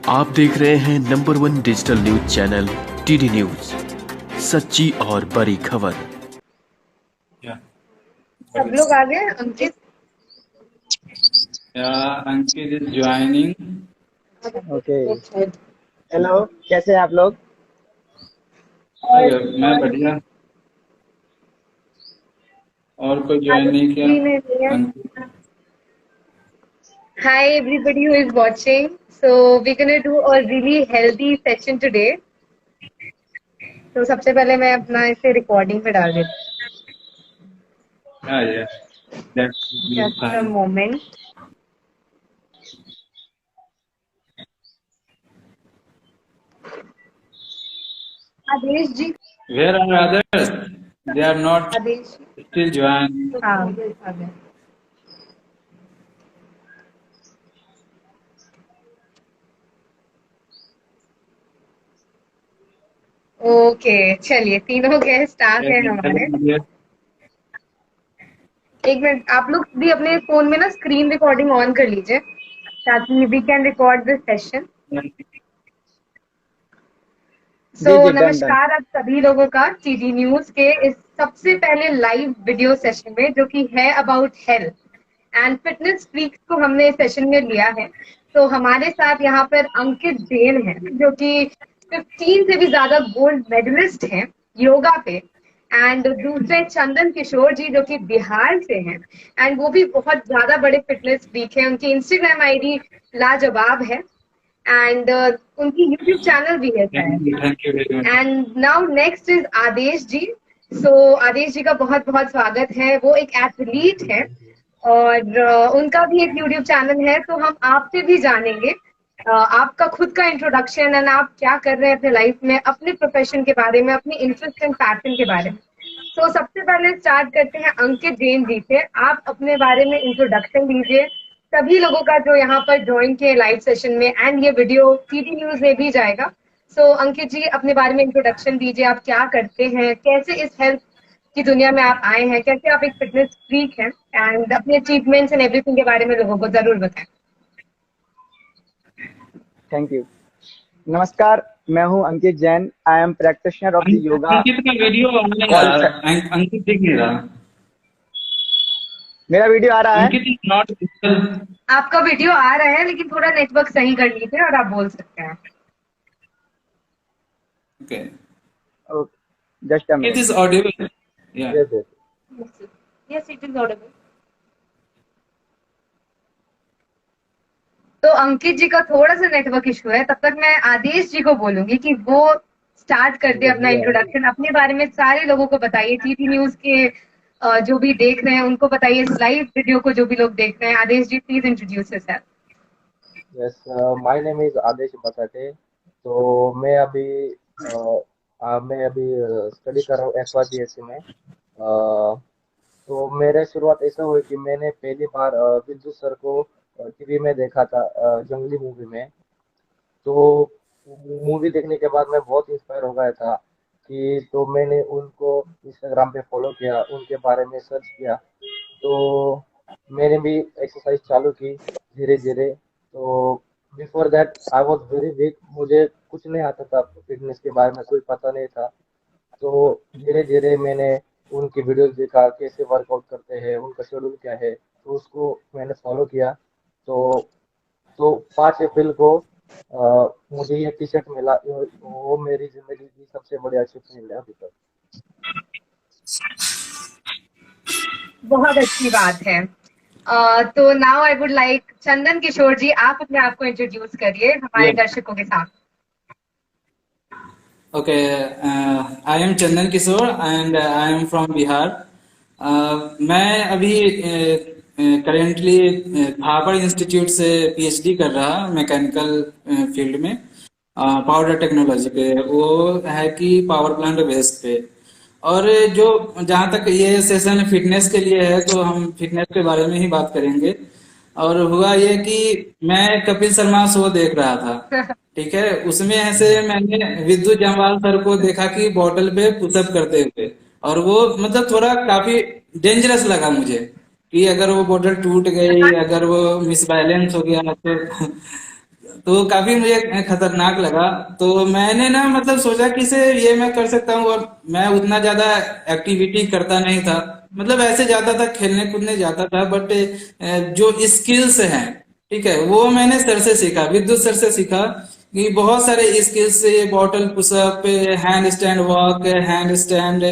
आप देख रहे हैं number 1 digital news channel TD news, सच्ची और बड़ी खबर। सब लोग आ गए। अंकित अंकित इज ज्वाइनिंग। ओके, हेलो, कैसे हैं आप लोग? मैं बढ़िया। और कोई ज्वाइन नहीं किया? अंकित। Hi everybody who is watching. So we're gonna do a really healthy session today. तो सबसे पहले मैं अपना इसे रिकॉर्डिंग पे डाल देती हूँ। Just a moment. Adesh ji, Where are others? They are not Adesh still joined. हाँ आ गए। ओके चलिए, तीनों गेस्ट आ गए हमारे। एक मिनट, आप लोग भी अपने फोन में ना स्क्रीन रिकॉर्डिंग ऑन कर लीजिए ताकि we can record this session. जी, नमस्कार आप सभी लोगों का टीडी न्यूज के इस सबसे पहले लाइव वीडियो सेशन में, जो कि है about health and fitness freaks को हमने इस सेशन में लिया है। तो हमारे साथ यहाँ पर अंकित जैन है, जो कि 15 से भी ज्यादा गोल्ड मेडलिस्ट हैं योगा पे, एंड दूसरे चंदन किशोर जी जो कि बिहार से हैं, एंड वो भी बहुत ज्यादा बड़े फिटनेस फ्रीक हैं। उनकी इंस्टाग्राम आईडी लाजवाब है, एंड उनकी यूट्यूब चैनल भी है शायद। एंड नाउ नेक्स्ट इज आदेश जी। आदेश जी का बहुत बहुत स्वागत है। वो एक एथलीट है और उनका भी एक यूट्यूब चैनल है। तो हम आपसे भी जानेंगे आपका खुद का इंट्रोडक्शन एंड आप क्या कर रहे हैं अपने लाइफ में, अपने प्रोफेशन के बारे में, अपने इंटरेस्ट एंड पैशन के बारे में। सबसे पहले स्टार्ट करते हैं अंकित जैन जी से। आप अपने बारे में इंट्रोडक्शन दीजिए सभी लोगों का जो यहाँ पर ज्वाइन किए लाइव सेशन में, एंड ये वीडियो टीडी न्यूज में भी जाएगा। अंकित जी अपने बारे में इंट्रोडक्शन दीजिए। आप क्या करते हैं, कैसे इस हेल्थ की दुनिया में आप आए हैं, कैसे आप एक फिटनेस फ्रीक हैं, एंड अपने अचीवमेंट्स एंड एवरीथिंग के बारे में लोगों को जरूर बताएं। Thank you. नमस्कार, मैं हूं Ankit Jain. I am practitioner of the yoga. Ankit का वीडियो अंकित दिख नहीं रहा। मेरा वीडियो आ रहा है? अंकित इज नॉट। आपका वीडियो आ रहा है, लेकिन थोड़ा नेटवर्क सही कर लीजिए और आप बोल सकते हैं। Okay, just a minute. It is Audible. Yes it is Audible. तो अंकित जी का थोड़ा सा नेटवर्क इशू है। तब तक मैं आदेश जी को बोलूंगी कि वो स्टार्ट कर दे अपना इंट्रोडक्शन। अपने बारे में सारे लोगों को बताइए, टीटी न्यूज के जो भी देख रहे हैं उनको बताइए, इस लाइव वीडियो को जो भी लोग देख रहे हैं। Adesh ji please introduce yourself. Yes, my name is Adesh Basate. तो मैं अभी स्टडी कर रहा हूँ SYBSC में। तो मेरे शुरुआत ऐसा हुई कि मैंने पहली बार विद्युत सर को टीवी में देखा था, जंगली मूवी में। तो मूवी देखने के बाद मैं बहुत इंस्पायर हो गया था कि तो मैंने उनको इंस्टाग्राम पे फॉलो किया, उनके बारे में सर्च किया। तो मैंने भी एक्सरसाइज चालू की धीरे धीरे। तो before that I was very weak, मुझे कुछ नहीं आता था, फिटनेस के बारे में कोई पता नहीं था। तो धीरे धीरे मैंने उनकी वीडियोस देखा, कैसे वर्कआउट करते हैं, उनका शेड्यूल क्या है, तो उसको मैंने फॉलो किया। तो 5 अप्रैल को मुझे ये टी शर्ट मिला। वो मेरी जिंदगी की सबसे बड़ी अचीवमेंट है अभी तक। बहुत अच्छी बात है। तो नाउ आई वुड लाइक चंदन किशोर जी, आप अपने आप को इंट्रोड्यूस करिए हमारे दर्शकों के साथ। Okay, I am Chandan Kishore and I am from Bihar. मैं अभी करेंटली भाबर इंस्टीट्यूट से PhD कर रहा मैकेनिकल फील्ड में, पावर टेक्नोलॉजी पे। वो है कि पावर प्लांट बेस पे। और जो जहाँ तक ये सेशन फिटनेस के लिए है, तो हम फिटनेस के बारे में ही बात करेंगे। और हुआ ये कि मैं कपिल शर्मा शो देख रहा था, ठीक है। उसमें ऐसे मैंने विद्युत जामवाल सर को देखा कि बॉटल पे पुशअप करते हुए, और वो मतलब थोड़ा काफी डेंजरस लगा मुझे कि अगर वो बॉटल टूट गई, अगर वो मिसबैलेंस हो गया तो काफी मुझे खतरनाक लगा। तो मैंने ना मतलब सोचा कि इसे ये मैं कर सकता हूँ। और मैं उतना ज्यादा एक्टिविटी करता नहीं था, मतलब ऐसे जाता था, खेलने कूदने जाता था, बट जो स्किल्स हैं, ठीक है, वो मैंने सर से सीखा, विद्युत सर से सीखा कि बहुत सारे skills, bottle pushup, handstand walk, handstand,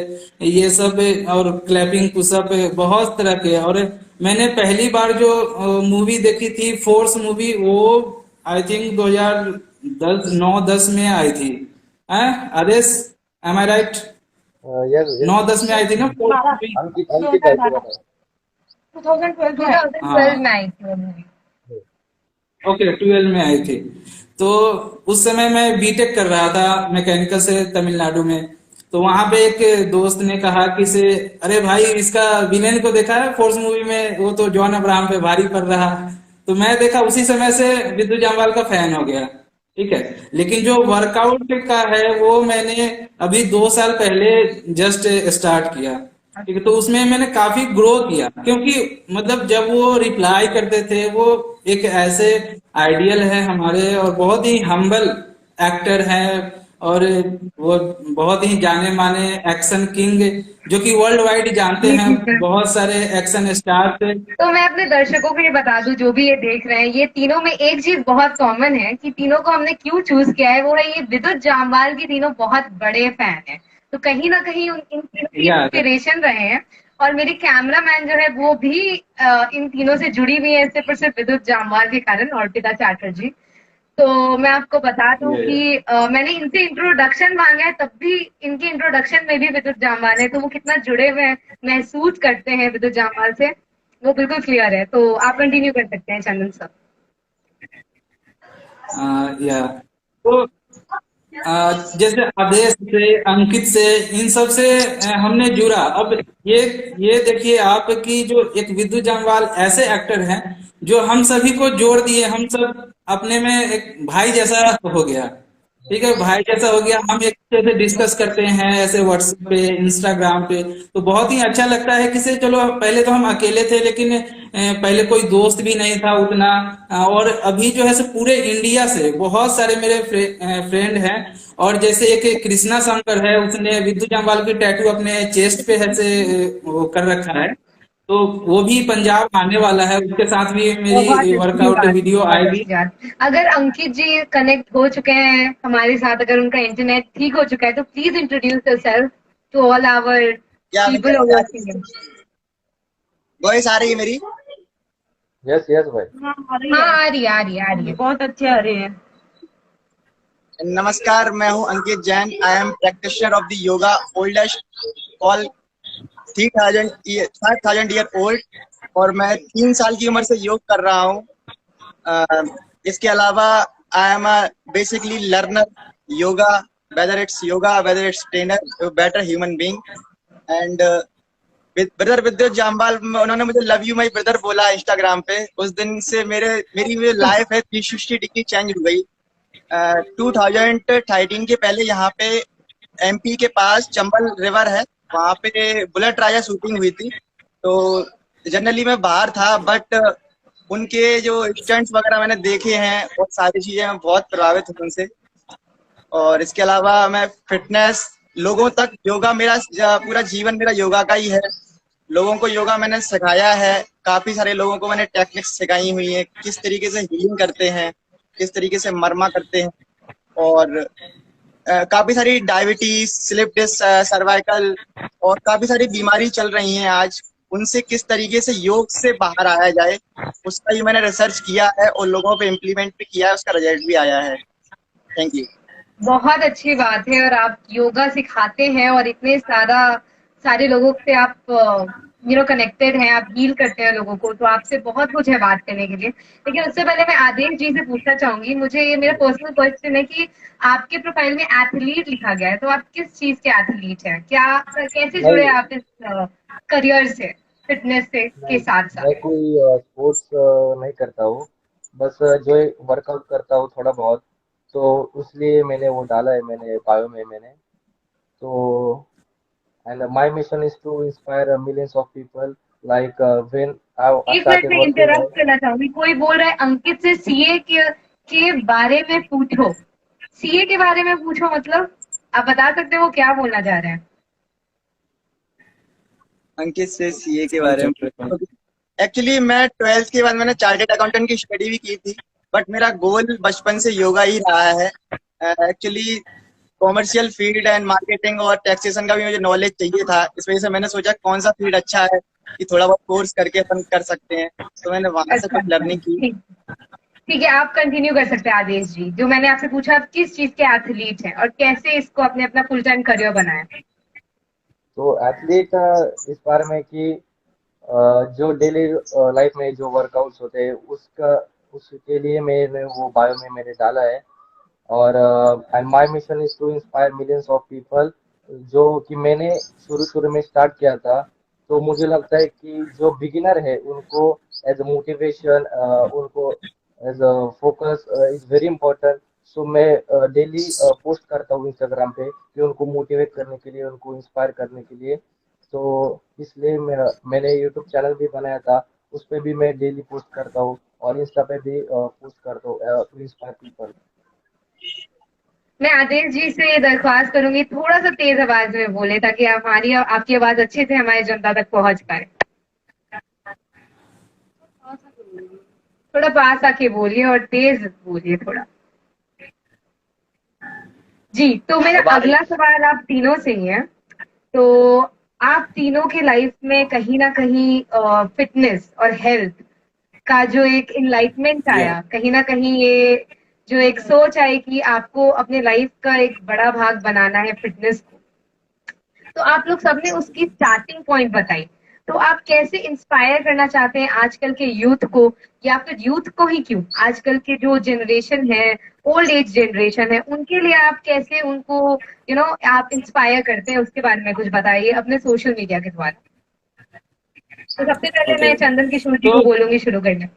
ये सब, और क्लैपिंग पुशअप, बहुत तरह के। और मैंने पहली बार जो मूवी देखी थी, फोर्स मूवी, वो आई थिंक 2010 9-10 में आई थी। आदेश, एम आई राइट? यस यस 9-10 में आई थी ना फोर्स मूवी? अंकित अंकित आई थी बताओ। 2012 में आई थी वो मूवी। ओके, 12 में आई थी। तो उस समय मैं बीटेक कर रहा था मैकेनिकल से तमिलनाडु में। तो वहां पे एक दोस्त ने कहा कि से, अरे भाई इसका विलेन को देखा है फोर्स मूवी में, वो तो जॉन अब्राहम पे भारी पड़ रहा। तो मैं देखा, उसी समय से विद्युत जामवाल का फैन हो गया, ठीक है। लेकिन जो वर्कआउट का है वो मैंने अभी 2 साल पहले जस्ट स्टार्ट किया, ठीक है। तो उसमें मैंने काफी ग्रो किया, क्योंकि मतलब जब वो रिप्लाई करते थे, वो एक ऐसे आइडियल है हमारे, और बहुत ही हम्बल एक्टर हैं। और वो बहुत ही जाने माने एक्शन किंग, जो कि वर्ल्ड वाइड जानते जी हैं, बिल्कुल। बहुत सारे एक्शन स्टार थे। तो मैं अपने दर्शकों को ये बता दूं, जो भी ये देख रहे हैं, ये तीनों में एक चीज बहुत कॉमन है कि तीनों को हमने क्यों चूज किया है, वो है ये विद्युत जामवाल की तीनों बहुत बड़े फैन हैं। तो कहीं ना कहीं इन तीनों की या इंस्पिरेशन रहे हैं। और मेरी कैमरामैन जो है वो भी इन तीनों से जुड़ी हुई है, सिर्फ और सिर्फ विद्युत जामवाल के कारण, अर्पिता चैटर्जी। तो मैं आपको बता दूं ये कि मैंने इनसे इंट्रोडक्शन मांगा है, तब भी इनके इंट्रोडक्शन में भी विद्युत जामवाल है। तो वो कितना जुड़े हुए हैं, महसूस करते हैं विद्युत जामवाल से, वो बिल्कुल क्लियर है। तो आप कंटिन्यू कर सकते हैं चंदन सर। या तो जैसे आदेश से, अंकित से, इन सब से हमने जुड़ा। अब ये ये देखिए आप कि जो एक विद्युत जामवाल ऐसे एक्टर हैं जो हम सभी को जोड़ दिए, हम सब अपने में एक भाई जैसा हो गया, ठीक है, भाई जैसा हो गया। हम एक दूसरे से डिस्कस करते हैं ऐसे व्हाट्सएप पे, इंस्टाग्राम पे। तो बहुत ही अच्छा लगता है कि से चलो, पहले तो हम अकेले थे, लेकिन पहले कोई दोस्त भी नहीं था उतना। और अभी जो है से पूरे इंडिया से बहुत सारे मेरे फ्रेंड हैं। और जैसे एक कृष्णा शंकर है, उसने विद्युत जामवाल की टैटू अपने चेस्ट पे है से वो कर रखा है। तो वो भी पंजाब आने वाला है, उसके साथ भी बहुत मेरी अच्छी वर्कआउट बात, वीडियो बहुत आएगी। अच्छी बात। अगर अंकित जी कनेक्ट हो चुके हैं हमारे साथ, अगर उनका इंटरनेट ठीक हो चुका है, तो please introduce yourself to all our क्या अभी पीपल तक ओवर क्या वाचिंग। वॉइस आ रही है मेरी? यस यस भाई। हाँ आ रही है, आ रही है, आ रही है, बहुत अच्छे आ रही है। नमस्कार, मैं हूं Ankit Jain. I am practitioner of the yoga oldest all 3000 year old, और मैं 3 साल की उम्र से योग कर रहा हूं। इसके अलावा I am basically learner yoga, whether it's trainer, better human being. And brother विद्युत जामवाल, उन्होंने मुझे लव यू माई ब्रदर बोला इंस्टाग्राम पे। उस दिन से मेरी जो लाइफ है 360 डिग्री चेंज हो गई। 2013 के पहले यहाँ पे एमपी के पास चंबल रिवर है, वहाँ पे बुलेट राजा शूटिंग हुई थी। तो जनरली मैं बाहर था, बट उनके जो स्टंट्स वगैरह मैंने देखे हैं और सारी चीजें, मैं बहुत प्रभावित हूँ उनसे। और इसके अलावा मैं फिटनेस, लोगों तक योगा, मेरा पूरा जीवन मेरा योगा का ही है। लोगों को योगा मैंने सिखाया है, काफी सारे लोगों को मैंने टेक्निक्स सिखाई हुई है, किस तरीके से हीलिंग करते हैं, किस तरीके से मरमा करते हैं। और काफी सारी डायबिटीज, स्लिप डिस्क, सर्वाइकल और काफी सारी बीमारी चल रही हैं आज, उनसे किस तरीके से योग से बाहर आया जाए, उसका ही मैंने रिसर्च किया है और लोगों पे इम्प्लीमेंट भी किया है, उसका रिजल्ट भी आया है। Thank you. बहुत अच्छी बात है, और आप योगा सिखाते हैं और इतने सारे लोगों से आप कनेक्टेड हैं, आप हील करते हैं लोगों को। तो आपसे बहुत कुछ है बात करने के लिए। लेकिन उससे पहले मैं आदेश जी से पूछना चाहूंगी, मुझे ये मेरा पर्सनल क्वेश्चन है कि आपके प्रोफाइल में एथलीट लिखा गया है, तो आप किस चीज के एथलीट हैं? कैसे जुड़े आप इस करियर से, फिटनेस से के साथ साथ? मैं कोई स्पोर्ट्स नहीं करता हूँ, बस जो वर्कआउट करता हूँ थोड़ा बहुत। तो इसलिए मैंने वो डाला है, मैंने बायो में मैंने। तो and my mission is to inspire millions of people, like when I एक मिनट स्टार्टेड में वर्किंग इंटरप्ट आउट। करना चाहूंगी, कोई बोल रहा है अंकित से सीए के के बारे में पूछो, सीए के बारे में पूछो, मतलब आप बता सकते हो वो क्या बोलना चाह रहे हैं? अंकित से सीए के बारे में। एक्चुअली मैं 12th के बाद मैंने चार्टेड अकाउंटेंट की स्टडी भी की थी, बट मेरा गोल बचपन से योगा ही रहा है। Actually commercial field and marketing और टैक्सेशन का भी मुझे नॉलेज चाहिए था। इस वजह से मैंने सोचा कौन सा फील्ड अच्छा है कि थोड़ा बहुत कोर्स करके अपन कर सकते हैं, तो मैंने वहां से कुछ लर्निंग की। ठीक ठीक है, आप कंटिन्यू कर सकते हैं आदेश जी। जो मैंने आपसे पूछा, आप किस चीज के एथलीट हैं और कैसे इसको अपने अपना फुल टाइम करियर बनाया? तो एथलीट इस बारे में कि जो डेली लाइफ में जो वर्कआउट्स होते हैं उसके लिए मैंने वो बायो में मैंने डाला है। और and my mission is to inspire millions of people. जो कि मैंने शुरू में स्टार्ट किया था, तो मुझे लगता है कि जो बिगिनर है उनको एज अ मोटिवेशन, उनको as a focus is very important. So मैं डेली पोस्ट करता हूँ इंस्टाग्राम पे कि उनको मोटिवेट करने के लिए, उनको इंस्पायर करने के लिए। तो इसलिए मैंने यूट्यूब चैनल भी बनाया था, उस पर भी मैं डेली पोस्ट करता हूँ और इंस्टा पे भी पोस्ट करता हूँ टू इंस्पायर पीपल। मैं आदेश जी से दरख्वास्त करूंगी थोड़ा सा तेज आवाज में बोले, ताकि आपकी आवाज अच्छे से हमारी जनता तक पहुंच पाए। थोड़ा पास आके बोलिए और तेज बोलिए थोड़ा। जी, तो मेरा अगला सवाल आप तीनों से ही है। तो आप तीनों के लाइफ में कहीं ना कहीं फिटनेस और हेल्थ का जो एक इनलाइटमेंट आया, कहीं ना कहीं ये जो एक सोच आई कि आपको अपने लाइफ का एक बड़ा भाग बनाना है फिटनेस को, तो आप लोग सबने उसकी स्टार्टिंग पॉइंट बताई। तो आप कैसे इंस्पायर करना चाहते हैं आजकल के यूथ को, या फिर यूथ को ही क्यों, आजकल के जो जनरेशन है, ओल्ड एज जनरेशन है, उनके लिए आप कैसे उनको आप इंस्पायर करते हैं, उसके बारे में कुछ बताइए अपने सोशल मीडिया के द्वारा। तो सबसे पहले मैं चंदन किशोर जी को बोलूंगी शुरू करने।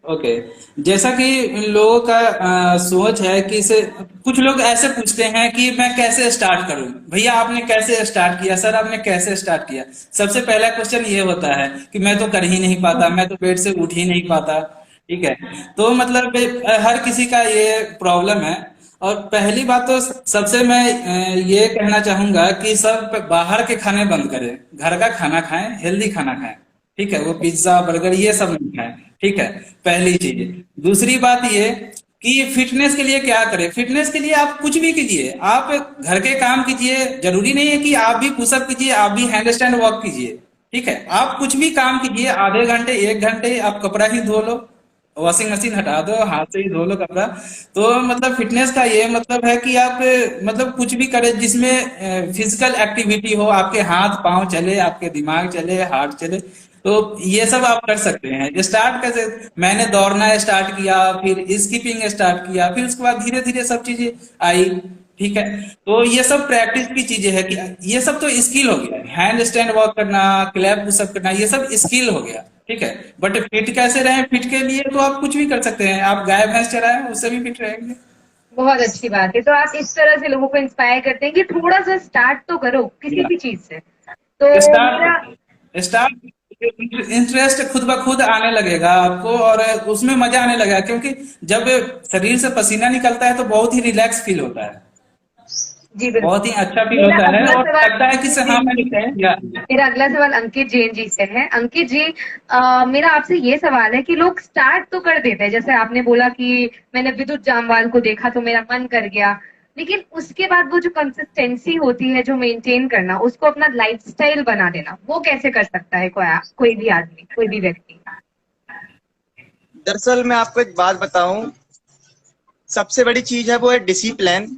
ओके, जैसा कि इन लोगों का सोच है कि इसे कुछ लोग ऐसे पूछते हैं कि मैं कैसे स्टार्ट करूं। भैया आपने कैसे स्टार्ट किया, सर आपने कैसे स्टार्ट किया। सबसे पहला क्वेश्चन ये होता है कि मैं तो कर ही नहीं पाता, मैं तो बेड से उठ ही नहीं पाता। ठीक है, तो मतलब हर किसी का ये प्रॉब्लम है। और पहली बात तो सबसे मैं ये कहना चाहूंगा कि सब बाहर के खाने बंद करें, घर का खाना खाएं, हेल्दी खाना खाएं। ठीक है, वो पिज्जा बर्गर ये सब नहीं खाएं। ठीक है, पहली चीज। दूसरी बात ये कि फिटनेस के लिए क्या करें। फिटनेस के लिए आप कुछ भी कीजिए, आप घर के काम कीजिए। जरूरी नहीं है कि आप भी पुशअप कीजिए, आप भी हैंड स्टैंड वॉक कीजिए। ठीक है, आप कुछ भी काम कीजिए, आधे घंटे 1 घंटे आप कपड़ा ही धो लो, वॉशिंग मशीन हटा दो, हाथ से ही धो लो कपड़ा। तो मतलब फिटनेस का ये मतलब है कि आप मतलब कुछ भी करें जिसमें फिजिकल एक्टिविटी हो, आपके हाथ पांव चले, आपके दिमाग चले, हार्ट चले। तो ये सब आप कर सकते हैं। स्टार्ट कैसे, मैंने दौड़ना स्टार्ट किया, फिर स्कीपिंग स्टार्ट किया, फिर उसके बाद धीरे धीरे सब चीजें आई। ठीक है, तो ये सब प्रैक्टिस की चीजें है कि ये सब तो स्किल हो गया। हैंड स्टैंड वॉक करना, क्लैप पुशअप करना, ये सब स्किल हो गया। ठीक है, बट फिट कैसे रहें, फिट के लिए तो आप कुछ भी कर सकते हैं। आप गाय भैंस चराएं, उससे भी फिट रहेंगे। बहुत अच्छी बात है। तो आप इस तरह से लोगों को इंस्पायर करते हैं कि थोड़ा सा स्टार्ट तो करो किसी भी चीज से। तो मेरा स्टार्ट इंटरेस्ट खुद ब खुद आने लगेगा आपको, और उसमें मजा आने लगेगा। क्योंकि जब शरीर से पसीना निकलता है तो बहुत ही रिलैक्स फील होता है, जी बिल्कुल, बहुत ही अच्छा फील होता है, और लगता है कि हाँ मेरा अगला सवाल अंकित जैन जी से है। अंकित जी, मेरा आपसे ये सवाल है कि लोग स्टार्ट तो कर देते हैं, जैसे आपने बोला कि मैंने विद्युत जामवाल को देखा तो मेरा मन कर गया, लेकिन उसके बाद वो जो कंसिस्टेंसी होती है, जो मेंटेन करना, उसको अपना लाइफस्टाइल बना देना, वो कैसे कर सकता है कोई भी आदमी, कोई भी व्यक्ति? दरअसल मैं आपको एक बात बताऊं, सबसे बड़ी चीज है वो है डिसिप्लिन।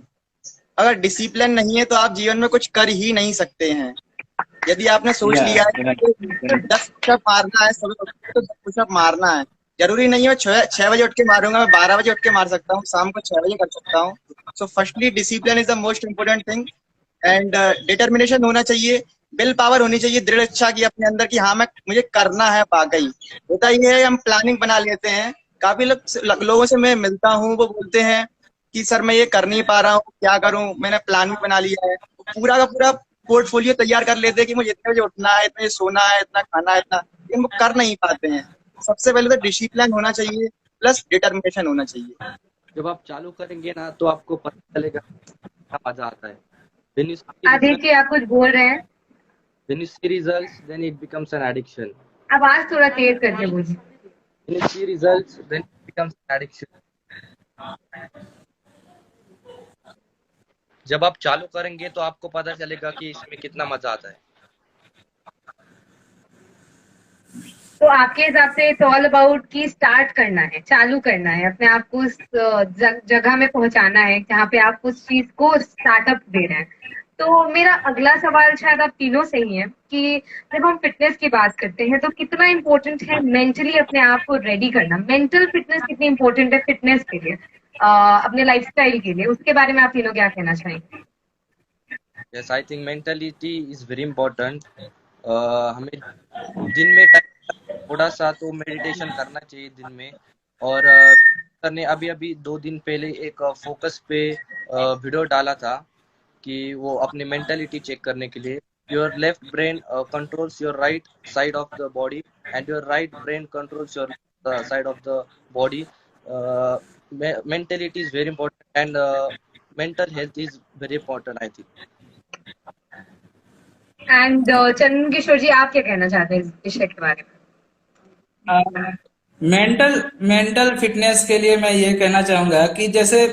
अगर डिसिप्लिन नहीं है तो आप जीवन में कुछ कर ही नहीं सकते हैं। यदि आपने सोच लिया है कि 10 पुशअप मारना है, तो 10 पुशअप मारना है। जरूरी नहीं है 6 बजे उठ के मारूंगा, मैं 12 बजे उठ के मार सकता हूँ, शाम को 6 बजे कर सकता हूँ। So firstly discipline is the most important thing, and determination होना चाहिए, विल पावर होनी चाहिए, दृढ़ इच्छा की अपने अंदर की हाँ मैं मुझे करना है वाकई। होता ये है हम प्लानिंग बना लेते हैं। काफी लोगों से मैं मिलता हूँ, वो बोलते हैं कि सर मैं ये कर नहीं पा रहा हूँ, क्या करूँ, मैंने प्लान भी बना लिया है, पूरा का पूरा पोर्टफोलियो तैयार कर लेते हैं कि मुझे इतने बजे उठना है, इतने सोना है, इतना खाना है, इतना, लेकिन वो कर नहीं पाते हैं। सबसे पहले तो डिसिप्लिन होना चाहिए, प्लस डिटर्मिनेशन होना चाहिए। जब आप चालू करेंगे ना तो आपको पता चलेगा क्या मजा आता है। When you see Aditya results, जी आप कुछ बोल रहे हैं? when you see results, then it becomes an addiction. आवाज थोड़ा तेज करके बोलिए। When you see results, then it becomes an addiction. जब आप चालू करेंगे तो आपको पता चलेगा कि इसमें कितना मजा आता है। तो आपके हिसाब से इट्स ऑल अबाउट कि स्टार्ट करना है, चालू करना है, अपने आप को उस जगह में पहुंचाना है जहाँ पे आप उस चीज को स्टार्टअप दे रहे हैं। तो मेरा अगला सवाल शायद आप तीनों से ही है कि जब हम फिटनेस की बात करते हैं तो कितना इम्पोर्टेंट है मेंटली अपने आप को रेडी करना। मेंटल फिटनेस कितनी इम्पोर्टेंट है फिटनेस के लिए, अपने लाइफस्टाइल के लिए, उसके बारे में आप तीनों क्या कहना चाहेंगे? Yes, I think mentality is very important. हमें दिन में थोड़ा सा तो मेडिटेशन करना चाहिए दिन में। और सर ने अभी 2 दिन पहले एक फोकस पे वीडियो डाला था कि वो अपनी मेंटालिटी चेक करने के लिए। Your left brain controls your right side of the body and your right brain controls your side of the body. Mentality is very important and mental health is very important I think. And Chandan Kishore ji आप क्या कहना चाहते हैं इस विषय के बारे में? मेंटल फिटनेस के लिए मैं ये कहना चाहूंगा कि जैसे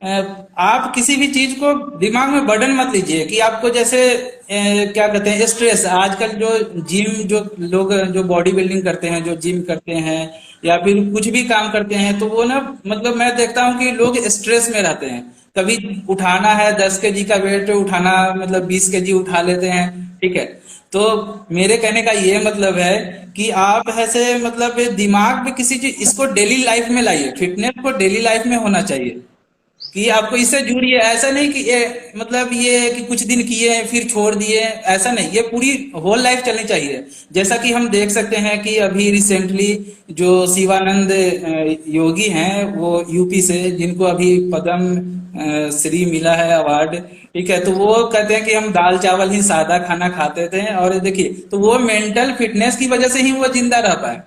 आप किसी भी चीज को दिमाग में बर्डन मत लीजिए कि आपको जैसे क्या कहते हैं स्ट्रेस। आजकल जो जिम जो लोग जो बॉडी बिल्डिंग करते हैं, जो जिम करते हैं या फिर कुछ भी काम करते हैं, तो वो ना मतलब मैं देखता हूँ कि लोग स्ट्रेस में रहते हैं। कभी उठाना है 10 केजी का वेट उठाना, मतलब 20 केजी उठा लेते हैं, ठीक है। तो मेरे कहने का ये मतलब है कि आप ऐसे मतलब दिमाग में किसी चीज इसको डेली लाइफ में लाइए। फिटनेस को डेली लाइफ में होना चाहिए कि आपको इससे जुड़िए। ऐसा नहीं कि ये मतलब ये कि कुछ दिन किए फिर छोड़ दिए, ऐसा नहीं, ये पूरी होल लाइफ चलनी चाहिए। जैसा कि हम देख सकते हैं कि अभी रिसेंटली जो शिवानंद योगी हैं, वो यूपी से, जिनको अभी पद्म श्री मिला है अवार्ड, ठीक है। तो वो कहते हैं कि हम दाल चावल ही सादा खाना खाते थे, और देखिए तो वो मेंटल फिटनेस की वजह से ही वो जिंदा रह पाए,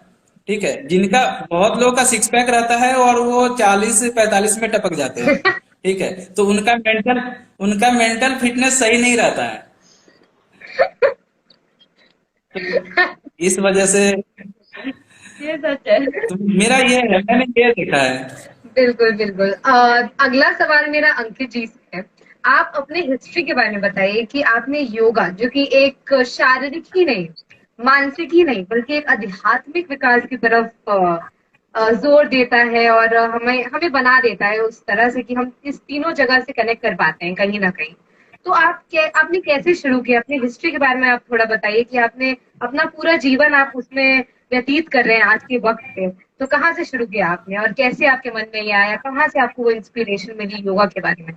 ठीक है। जिनका बहुत लोगों का सिक्स पैक रहता है और वो 40-45 में टपक जाते हैं, ठीक है। तो उनका मेंटल फिटनेस सही नहीं रहता है। तो इस वजह से ये सच है। तो मेरा ये है, मैंने ये देखा है। बिल्कुल बिल्कुल। अगला सवाल मेरा अंकित जी से है। आप अपने हिस्ट्री के बारे में बताइए कि आपने योगा, जो कि एक शारीरिक ही नहीं, मानसिक ही नहीं, बल्कि एक आध्यात्मिक विकास की तरफ जोर देता है और हमें बना देता है उस तरह से कि हम इस तीनों जगह से कनेक्ट कर पाते हैं कहीं ना कहीं। तो आपने कैसे शुरू किया? अपनी हिस्ट्री के बारे में आप थोड़ा बताइए कि आपने अपना पूरा जीवन आप उसमें व्यतीत कर रहे हैं आज के वक्त पे, तो कहाँ से शुरू किया आपने और कैसे आपके मन में ये आया, कहाँ से आपको वो इंस्पिरेशन मिली योगा के बारे में?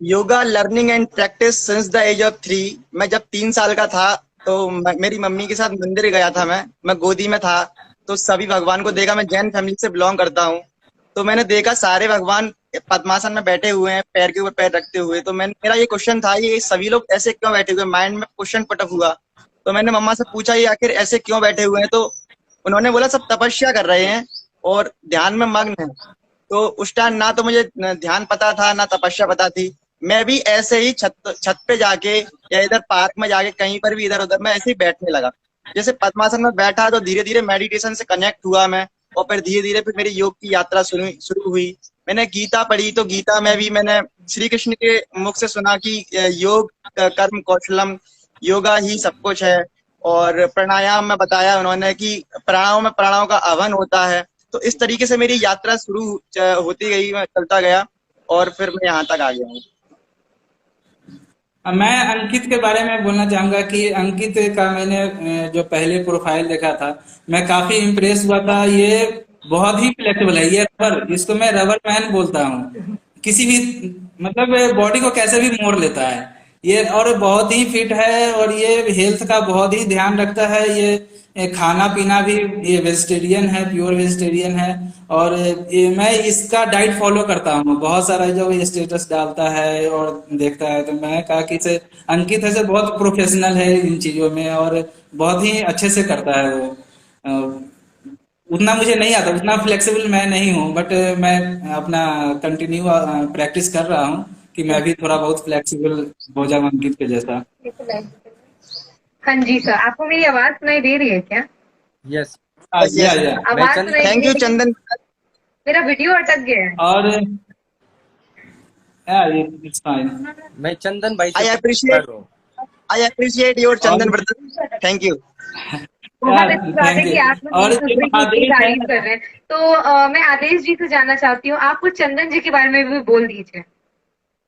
Yoga learning and practice since the age of 3। मैं जब 3 साल का था तो मेरी मम्मी के साथ मंदिर गया था। मैं गोदी में था तो सभी भगवान को देखा। मैं जैन फैमिली से बिलोंग करता हूँ, तो मैंने देखा सारे भगवान पद्मासन में बैठे हुए हैं, पैर के ऊपर पैर रखते हुए। तो मेरा ये क्वेश्चन था, ये सभी लोग ऐसे क्यों बैठे हुए? माइंड में क्वेश्चन पटक हुआ। तो मैंने मम्मा से पूछा ये आखिर ऐसे क्यों बैठे हुए हैं? तो उन्होंने बोला सब तपस्या कर रहे हैं और ध्यान में मग्न है। तो उस टाइम ना तो मुझे ध्यान पता था ना तपस्या पता थी। मैं भी ऐसे ही छत पे जाके या इधर पार्क में जाके कहीं पर भी इधर उधर मैं ऐसे ही बैठने लगा। जैसे पद्मासन में बैठा तो धीरे धीरे मेडिटेशन से कनेक्ट हुआ मैं, और फिर धीरे धीरे फिर मेरी योग की यात्रा शुरू हुई। मैंने गीता पढ़ी तो गीता में भी मैंने श्री कृष्ण के मुख से सुना कि योग कर्म कौशलम, योगा ही सब कुछ है। और प्राणायाम में बताया उन्होंने कि प्राणों में प्राणों का आह्वान होता है। तो इस तरीके से मेरी यात्रा शुरू होती गई, मैं चलता गया और फिर मैं यहाँ तक आ गया हूँ। मैं अंकित के बारे में बोलना चाहूंगा कि अंकित का मैंने जो पहले प्रोफाइल देखा था, मैं काफी इम्प्रेस हुआ था। ये बहुत ही फ्लेक्सिबल है, ये रबर, जिसको मैं रबर मैन बोलता हूँ। किसी भी मतलब बॉडी को कैसे भी मोड़ लेता है ये, और बहुत ही फिट है, और ये हेल्थ का बहुत ही ध्यान रखता है। ये खाना पीना भी ये वेजिटेरियन है, प्योर वेजिटेरियन है। और मैं इसका डाइट फॉलो करता हूँ। बहुत सारा जो स्टेटस डालता है और देखता है, तो मैं कहा कि से अंकित है, बहुत प्रोफेशनल है इन चीजों में और बहुत ही अच्छे से करता है वो। उतना मुझे नहीं आता, उतना फ्लेक्सिबल मैं नहीं हूँ, बट मैं अपना कंटिन्यू प्रैक्टिस कर रहा हूँ कि मैं भी थोड़ा बहुत फ्लेक्सिबल हो जाऊँ अंकित के जैसा। हाँ जी सर, आपको मेरी आवाज सुनाई दे रही है क्या? यस। Yes yes. या मैं आवाज सुनाई दे थैंक रही यू है, लेकिन चंदन। मेरा वीडियो अटक गया है। और इट्स फाइन। मैं चंदन भाई से आई कर अप्रिशिएट रहा हूँ। आई अप्रिशिएट योर और चंदन ब्रदर, थैंक यू। बहुत अच्छी बात है थैंक यू। कि आप लोग और एक जो दूसरे की इतनी आदेश है, तारीफ कर रहे हैं। तो मैं आदेश जी से जानना चाहती हूँ, आप कुछ चंदन जी के बारे में भी बोल दीजिए।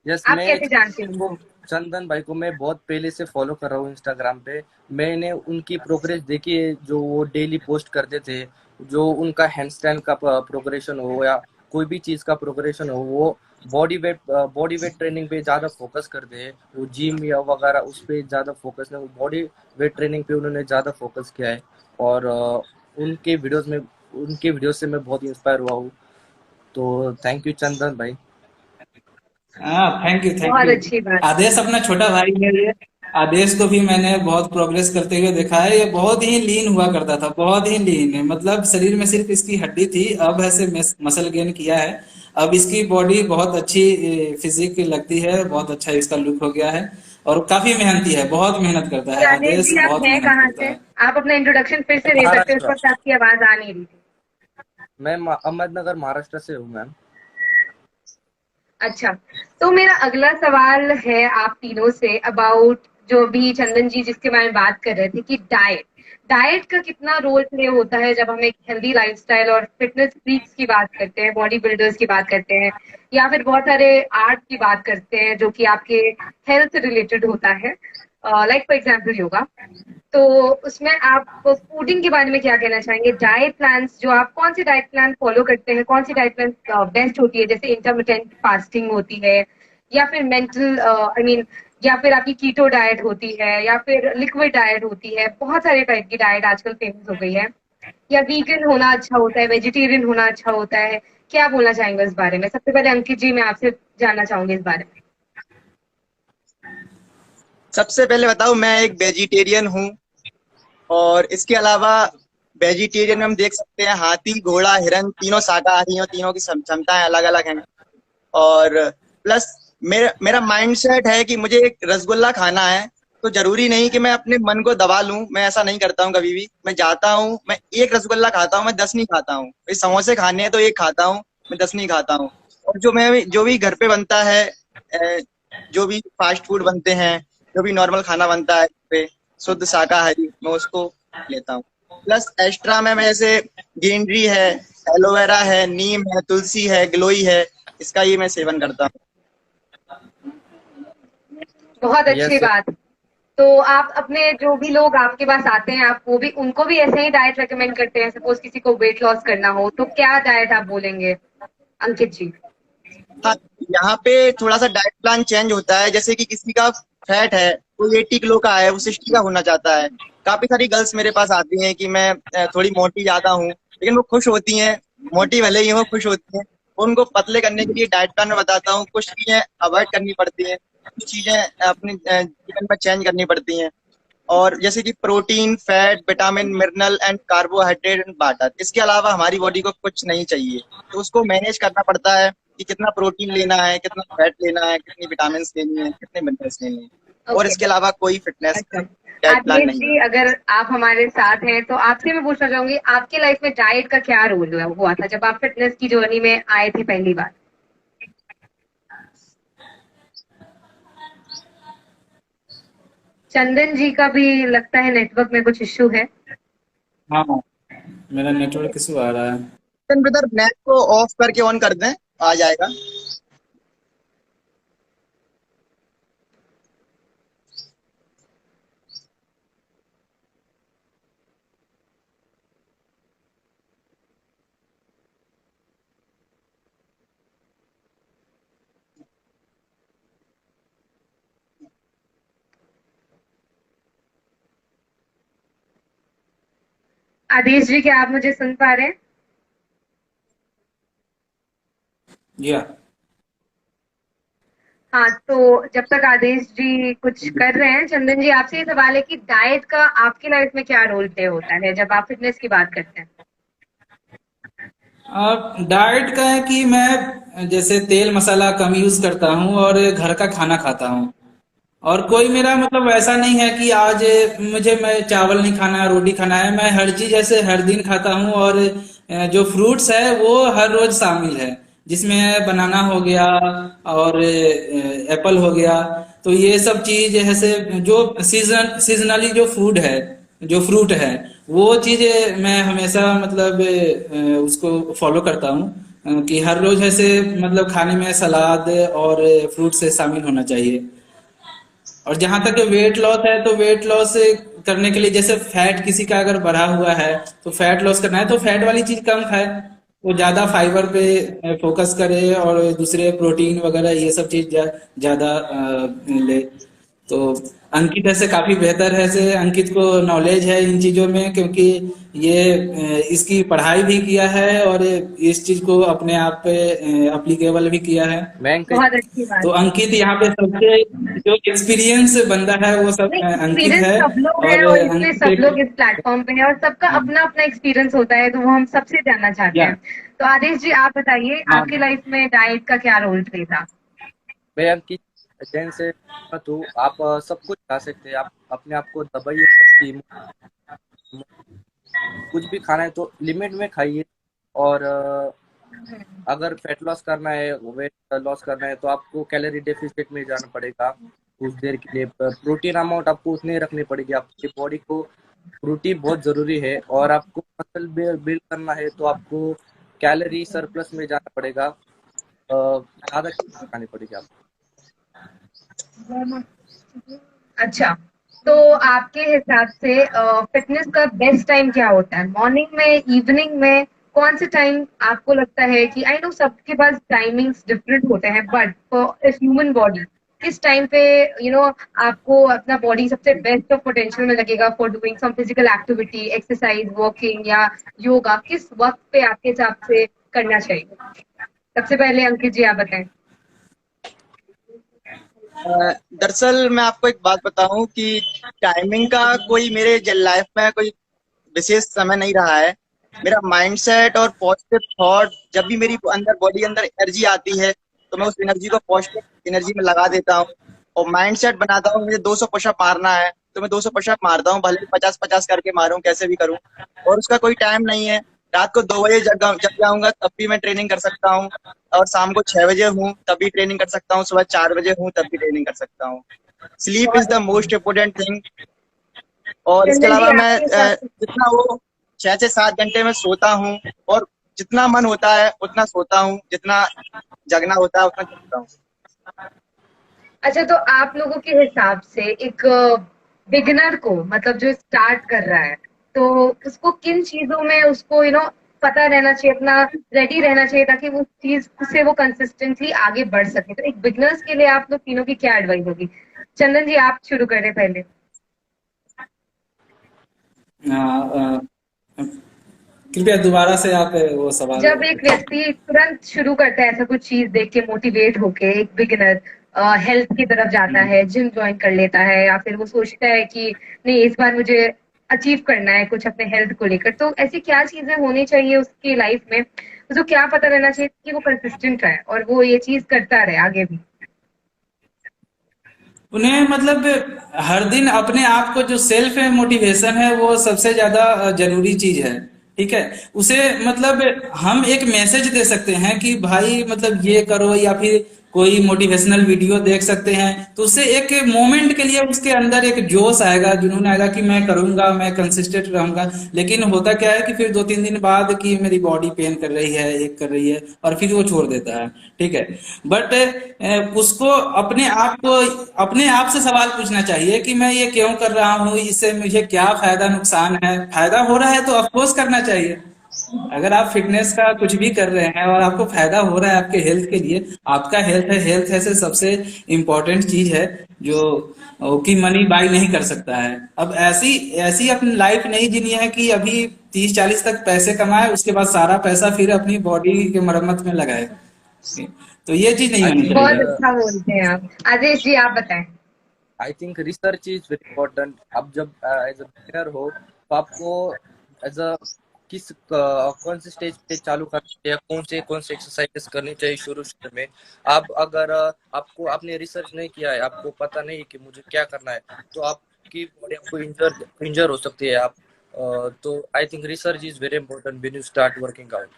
यस, आप मैं कैसे जानते हैं को उनको? चंदन भाई को मैं बहुत पहले से फॉलो कर रहा हूँ इंस्टाग्राम पे। मैंने उनकी प्रोग्रेस देखी है, जो वो डेली पोस्ट करते थे। जो उनका हैंडस्टैंड का प्रोग्रेशन हो या कोई भी चीज़ का प्रोग्रेशन हो, वो बॉडी वेट ट्रेनिंग पे ज़्यादा फोकस करते हैं। वो जिम या वगैरह उस पे ज़्यादा फोकस नहीं, बॉडी वेट ट्रेनिंग पे उन्होंने ज़्यादा फोकस किया है। और उनके वीडियोस से मैं बहुत इंस्पायर हुआ हूँ। तो थैंक यू चंदन भाई। हाँ थैंक यू थैंक बहुत यू। अच्छी बात। आदेश अपना छोटा भाई है ये। आदेश को भी मैंने बहुत प्रोग्रेस करते हुए देखा है। ये बहुत ही लीन हुआ करता था, बहुत ही लीन है, मतलब शरीर में सिर्फ इसकी हड्डी थी, अब ऐसे मसल गेन किया है। अब इसकी बॉडी बहुत अच्छी फिजिक लगती है, बहुत अच्छा इसका लुक हो गया है। और काफी मेहनती है, बहुत मेहनत करता और है आदेश आदेश, जी, आप बहुत हैं मेहनत कहाँ करता से? है। आप अपना इंट्रोडक्शन फिर से दे सकते हैं, उस महाराष्ट्र। वक्त आपकी आवाज आ नहीं रही थी। मैं अहमदनगर महाराष्ट्र से हूँ मैम। अच्छा, तो मेरा अगला सवाल है आप तीनों से अबाउट जो भी चंदन जी जिसके बारे में बात कर रहे थे कि डाइट डाइट का कितना रोल प्ले होता है जब हम एक हेल्दी लाइफस्टाइल और फिटनेस फ्रीक्स की बात करते हैं, बॉडी बिल्डर्स की बात करते हैं, या फिर बहुत सारे आर्ट की बात करते हैं जो कि आपके हेल्थ से रिलेटेड होता है, लाइक फॉर एग्जाम्पल योगा। तो उसमें आप फूडिंग के बारे में क्या कहना चाहेंगे? डाइट प्लान्स जो आप कौन सी डाइट प्लान फॉलो करते हैं, कौन सी डाइट प्लान बेस्ट होती है, जैसे इंटरमिटेंट फास्टिंग होती है, या फिर मेंटल आई मीन, या फिर आपकी कीटो डाइट होती है, या फिर लिक्विड डाइट होती है, बहुत सारे टाइप की डाइट आजकल फेमस हो गई है, या वीगन होना अच्छा होता है, वेजिटेरियन होना अच्छा होता है? क्या बोलना चाहेंगे इस बारे में? सबसे पहले अंकित जी, मैं आपसे जानना चाहूंगी इस बारे में। सबसे पहले बताओ, मैं एक वेजिटेरियन हूँ, और इसके अलावा वेजिटेरियन में हम देख सकते हैं हाथी घोड़ा हिरन तीनों शाकाहारी हैं, तीनों की क्षमताएं अलग अलग हैं। और प्लस मेरा मेरा माइंडसेट है कि मुझे एक रसगुल्ला खाना है, तो जरूरी नहीं कि मैं अपने मन को दबा लूं। मैं ऐसा नहीं करता हूं कभी भी। मैं जाता हूं, मैं एक रसगुल्ला खाता हूं, मैं 10 नहीं खाता हूं। ये समोसे खाने हैं तो एक खाता हूं, मैं 10 नहीं खाता हूं। और जो भी घर पे बनता है, जो भी फास्ट फूड बनते हैं, जो भी नॉर्मल खाना बनता है पे शुद्ध शाकाहारी, मैं उसको लेता हूँ। प्लस एक्स्ट्रा में मैं जैसे ग्रीनरी है, एलोवेरा है, नीम है, तुलसी है, गिलोई है, इसका ये मैं सेवन करता हूँ। बहुत अच्छी यस। बात। तो आप अपने जो भी लोग आपके पास आते हैं, आप वो भी उनको भी ऐसे ही डाइट रेकमेंड करते हैं? सपोज किसी को वेट लॉस करना हो तो क्या डाइट आप बोलेंगे अंकित जी? हाँ, यहाँ पे थोड़ा सा डाइट प्लान चेंज होता है। जैसे कि किसी का फैट है, कोई 80 किलो का है, वो 60 का होना चाहता है। काफी सारी गर्ल्स मेरे पास आती हैं कि मैं थोड़ी मोटी ज्यादा हूँ, लेकिन वो खुश होती हैं। मोटी भले ही हो, खुश होती हैं। उनको पतले करने के लिए डाइट प्लान में बताता हूँ, कुछ चीजें अवॉइड करनी पड़ती हैं, कुछ चीजें अपने जीवन में चेंज करनी पड़ती हैं। और जैसे कि protein, fat, vitamin, mineral and carbohydrate and water, इसके अलावा हमारी बॉडी को कुछ नहीं चाहिए। तो उसको मैनेज करना पड़ता है कि कितना प्रोटीन लेना है, कितना फैट लेना है, कितनी विटामिन लेनी है, कितने मिनरल्स लेनी है। और ओके। इसके अलावा कोई फिटनेस अच्छा, डाइट प्लान आदेश नहीं है। जी, अगर आप हमारे साथ हैं तो आपसे मैं पूछना चाहूंगी, आपके लाइफ में डाइट का क्या रोल हुआ था जब आप फिटनेस की जर्नी में आए थे पहली बार? चंदन जी का भी लगता है नेटवर्क में कुछ इश्यू है। हाँ, मेरा नेटवर्क इशू आ रहा है। ब्रदर, नेट को ऑफ करके ऑन कर दें, आ जाएगा। आदेश जी, क्या आप मुझे सुन पा रहे हैं? या हाँ, तो जब तक आदेश जी कुछ कर रहे हैं, चंदन जी आपसे ये सवाल है कि डाइट का आपकी लाइफ में क्या रोल प्ले होता है जब आप फिटनेस की बात करते हैं? डाइट का है कि मैं जैसे तेल मसाला कम यूज करता हूँ और घर का खाना खाता हूँ। और कोई मेरा मतलब ऐसा नहीं है कि आज मैं चावल नहीं खाना है, रोटी खाना है। मैं हर चीज ऐसे हर दिन खाता हूँ। और जो फ्रूट्स है वो हर रोज शामिल है, जिसमें बनाना हो गया और एप्पल हो गया। तो ये सब चीज ऐसे जो सीजनली जो फूड है, जो फ्रूट है, वो चीज मैं हमेशा मतलब उसको फॉलो करता हूँ कि हर रोज ऐसे मतलब खाने में सलाद और फ्रूट से शामिल होना चाहिए। और जहां तक वेट लॉस है तो वेट लॉस करने के लिए जैसे फैट किसी का अगर बढ़ा हुआ है तो फैट लॉस करना है तो फैट वाली चीज कम खाए, वो ज्यादा फाइबर पे फोकस करे और दूसरे प्रोटीन वगैरह ये सब चीज ज्यादा ले। तो अंकित ऐसे काफी बेहतर है, से अंकित को नॉलेज है इन चीजों में, क्योंकि ये इसकी पढ़ाई भी किया है और इस चीज को अपने आप पे अप्लीकेबल भी किया है। मैं अंकित। बहुत अच्छी तो बात है। अंकित यहाँ पे सबसे जो एक्सपीरियंस बंदा है वो सब नहीं, अंकित एक्सपीरियंस है। सब लोग हैं और और इसमें सब अंकित लोग इस प्लेटफॉर्म पे हैं और सबका अपना अपना एक्सपीरियंस होता है, तो वो हम सबसे जानना चाहते या हैं। तो आदेश जी, आप बताइए हाँ आपकी लाइफ में डाइट का क्या रोल प्ले था? मैं अंकित जैन से सहमत हूँ। आप सब कुछ खा सकते हैं, आप अपने आप को दबाइए कि कुछ भी खाना है तो लिमिट में खाइए। और अगर फैट लॉस करना है, वेट लॉस करना है, तो आपको कैलोरी डेफिसिट में जाना पड़ेगा कुछ देर के लिए। प्रोटीन अमाउंट आपको उतनी रखनी पड़ेगी, आपकी बॉडी को प्रोटीन बहुत जरूरी है। और आपको मसल बिल्ड करना है तो आपको कैलोरी सरप्लस में जाना पड़ेगा, ज्यादा खानी पड़ेगी आपको। अच्छा, तो आपके हिसाब से फिटनेस का बेस्ट टाइम क्या होता है? मॉर्निंग में, इवनिंग में? कौन से टाइम आपको लगता है कि, आई नो सबके पास टाइमिंग्स डिफरेंट होते हैं, बट फॉर ह्यूमन बॉडी किस टाइम पे आपको अपना बॉडी सबसे बेस्ट ऑफ पोटेंशियल में लगेगा for doing some physical activity, exercise, walking या योगा? किस वक्त पे आपके हिसाब से करना चाहिए? सबसे पहले अंकित जी आप बताएं। दरअसल मैं आपको एक बात बताऊं कि टाइमिंग का कोई मेरे लाइफ में कोई विशेष समय नहीं रहा है। मेरा माइंडसेट और पॉजिटिव थॉट, जब भी मेरी अंदर बॉडी अंदर एनर्जी आती है तो मैं उस एनर्जी को पॉजिटिव एनर्जी में लगा देता हूँ और माइंडसेट बनाता हूँ। मुझे 200 पुशअप मारना है तो मैं 200 पुशअप मारता हूँ, भले 50-50 करके मारूं, कैसे भी करूं। और उसका कोई टाइम नहीं है। रात को 2 बजे जग जाऊंगा तब भी मैं ट्रेनिंग कर सकता हूँ, और शाम को 6 बजे हूँ तब भी ट्रेनिंग कर सकता हूँ, सुबह 4 बजे हूँ तब भी ट्रेनिंग कर सकता हूँ। स्लीप इज बहुत द अच्छी। Most important thing. और इसके चंदन जी अलावा मैं आपके हिसाब से? जितना वो 6 से 7 घंटे में सोता हूँ, और जितना मन होता है उतना सोता हूँ, जितना जगना होता है उतना जगता हूँ। अच्छा, तो आप लोगों के हिसाब से एक बिगिनर को, मतलब जो स्टार्ट कर रहा है, तो उसको किन चीजों में उसको पता रहना चाहिए, अपना रेडी रहना चाहिए, ताकि वो चीज से वो कंसिस्टेंटली आगे बढ़ सके? तो एक बिगिनर्स के लिए आप लोग तीनों की क्या एडवाइस होगी? चंदन जी आप शुरू करें पहले। कृपया दोबारा से आप वो सवाल। जब एक व्यक्ति तुरंत शुरू करता है ऐसा कुछ चीज देख के मोटिवेट होके, एक बिगिनर हेल्थ की तरफ जाता है, जिम ज्वाइन कर लेता है, या फिर वो सोचता है कि नहीं इस बार मुझे अचीव करना है कुछ अपने हेल्थ को लेकर, तो ऐसी क्या चीजें होनी चाहिए उसकी लाइफ में, उसको क्या पता रहना चाहिए कि वो कंसिस्टेंट रहे और वो ये चीज करता रहे आगे भी? उन्हें मतलब हर दिन अपने आप को जो सेल्फ मोटिवेशन है वो सबसे ज्यादा जरूरी चीज है। ठीक है, उसे मतलब हम एक मैसेज दे सकते हैं कि भाई मतलब ये करो, या फिर कोई मोटिवेशनल वीडियो देख सकते हैं, तो उससे एक मोमेंट के लिए उसके अंदर एक जोश आएगा, जुनून आएगा कि मैं करूंगा, मैं कंसिस्टेंट रहूंगा। लेकिन होता क्या है कि फिर 2-3 दिन बाद कि मेरी बॉडी पेन कर रही है, एक कर रही है, और फिर वो छोड़ देता है। ठीक है, बट उसको अपने आप से सवाल पूछना चाहिए कि मैं ये क्यों कर रहा हूँ, इससे मुझे क्या फायदा नुकसान है। फायदा हो रहा है तो ऑफकोर्स करना चाहिए। अगर आप फिटनेस का कुछ भी कर रहे हैं और आपको फायदा हो रहा है आपके हेल्थ के लिए, आपका हेल्थ है, हेल्थ है से सबसे इम्पोर्टेंट चीज है जो कि मनी बाई नहीं कर सकता है। अब ऐसी ऐसी अपनी लाइफ नहीं जीनी है कि अभी 30-40 तक पैसे कमाए, उसके बाद सारा पैसा फिर अपनी बॉडी के मरम्मत में लगाए। तो ये चीज नहीं आई होनी थिंक बहुत चाहिए। अच्छा बोलते हैं आप। आदेश जी आप बताएं। आई think research is very important. आप जब एज अ बिगिनर हो तो आपको एज अ कौन से स्टेज पे चालू करना चाहिए, कौन से एक्सरसाइजेस करनी चाहिए शुरू शुरू में। आप अगर आपको आपने रिसर्च नहीं किया है, आपको पता नहीं कि मुझे क्या करना है, तो आपकी बॉडी आपको इंजर हो सकती है। आप तो I think research is very important when you start working out.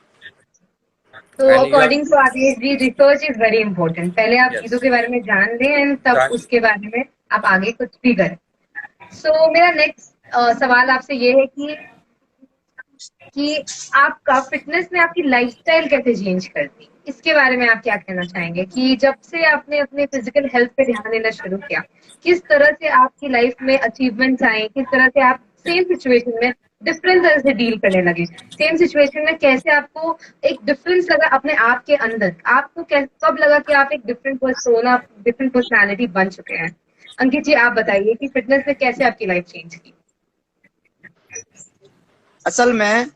तो and you according to Adesh ji, research is very important. पहले आप चीजों यस के बारे में जान लें एंड तब उसके बारे में आप आगे कुछ भी करें। सो मेरा नेक्स्ट सवाल आपसे ये है कि आपका फिटनेस ने आपकी लाइफस्टाइल कैसे चेंज कर दी, इसके बारे में आप क्या कहना चाहेंगे कि जब से आपने अपने फिजिकल हेल्थ पे ध्यान देना शुरू किया, किस तरह से आपकी लाइफ में अचीवमेंट्स आए, किस तरह से आप सेम सिचुएशन में डिफरेंट तरह से डील करने लगे, सेम सिचुएशन में कैसे आपको एक डिफरेंस लगा अपने आप के अंदर, आपको कब लगा कि आप एक डिफरेंट पर्सोना, डिफरेंट पर्सनालिटी बन चुके हैं? अंकित जी, आप बताइए कि फिटनेस ने कैसे आपकी लाइफ चेंज की। असल में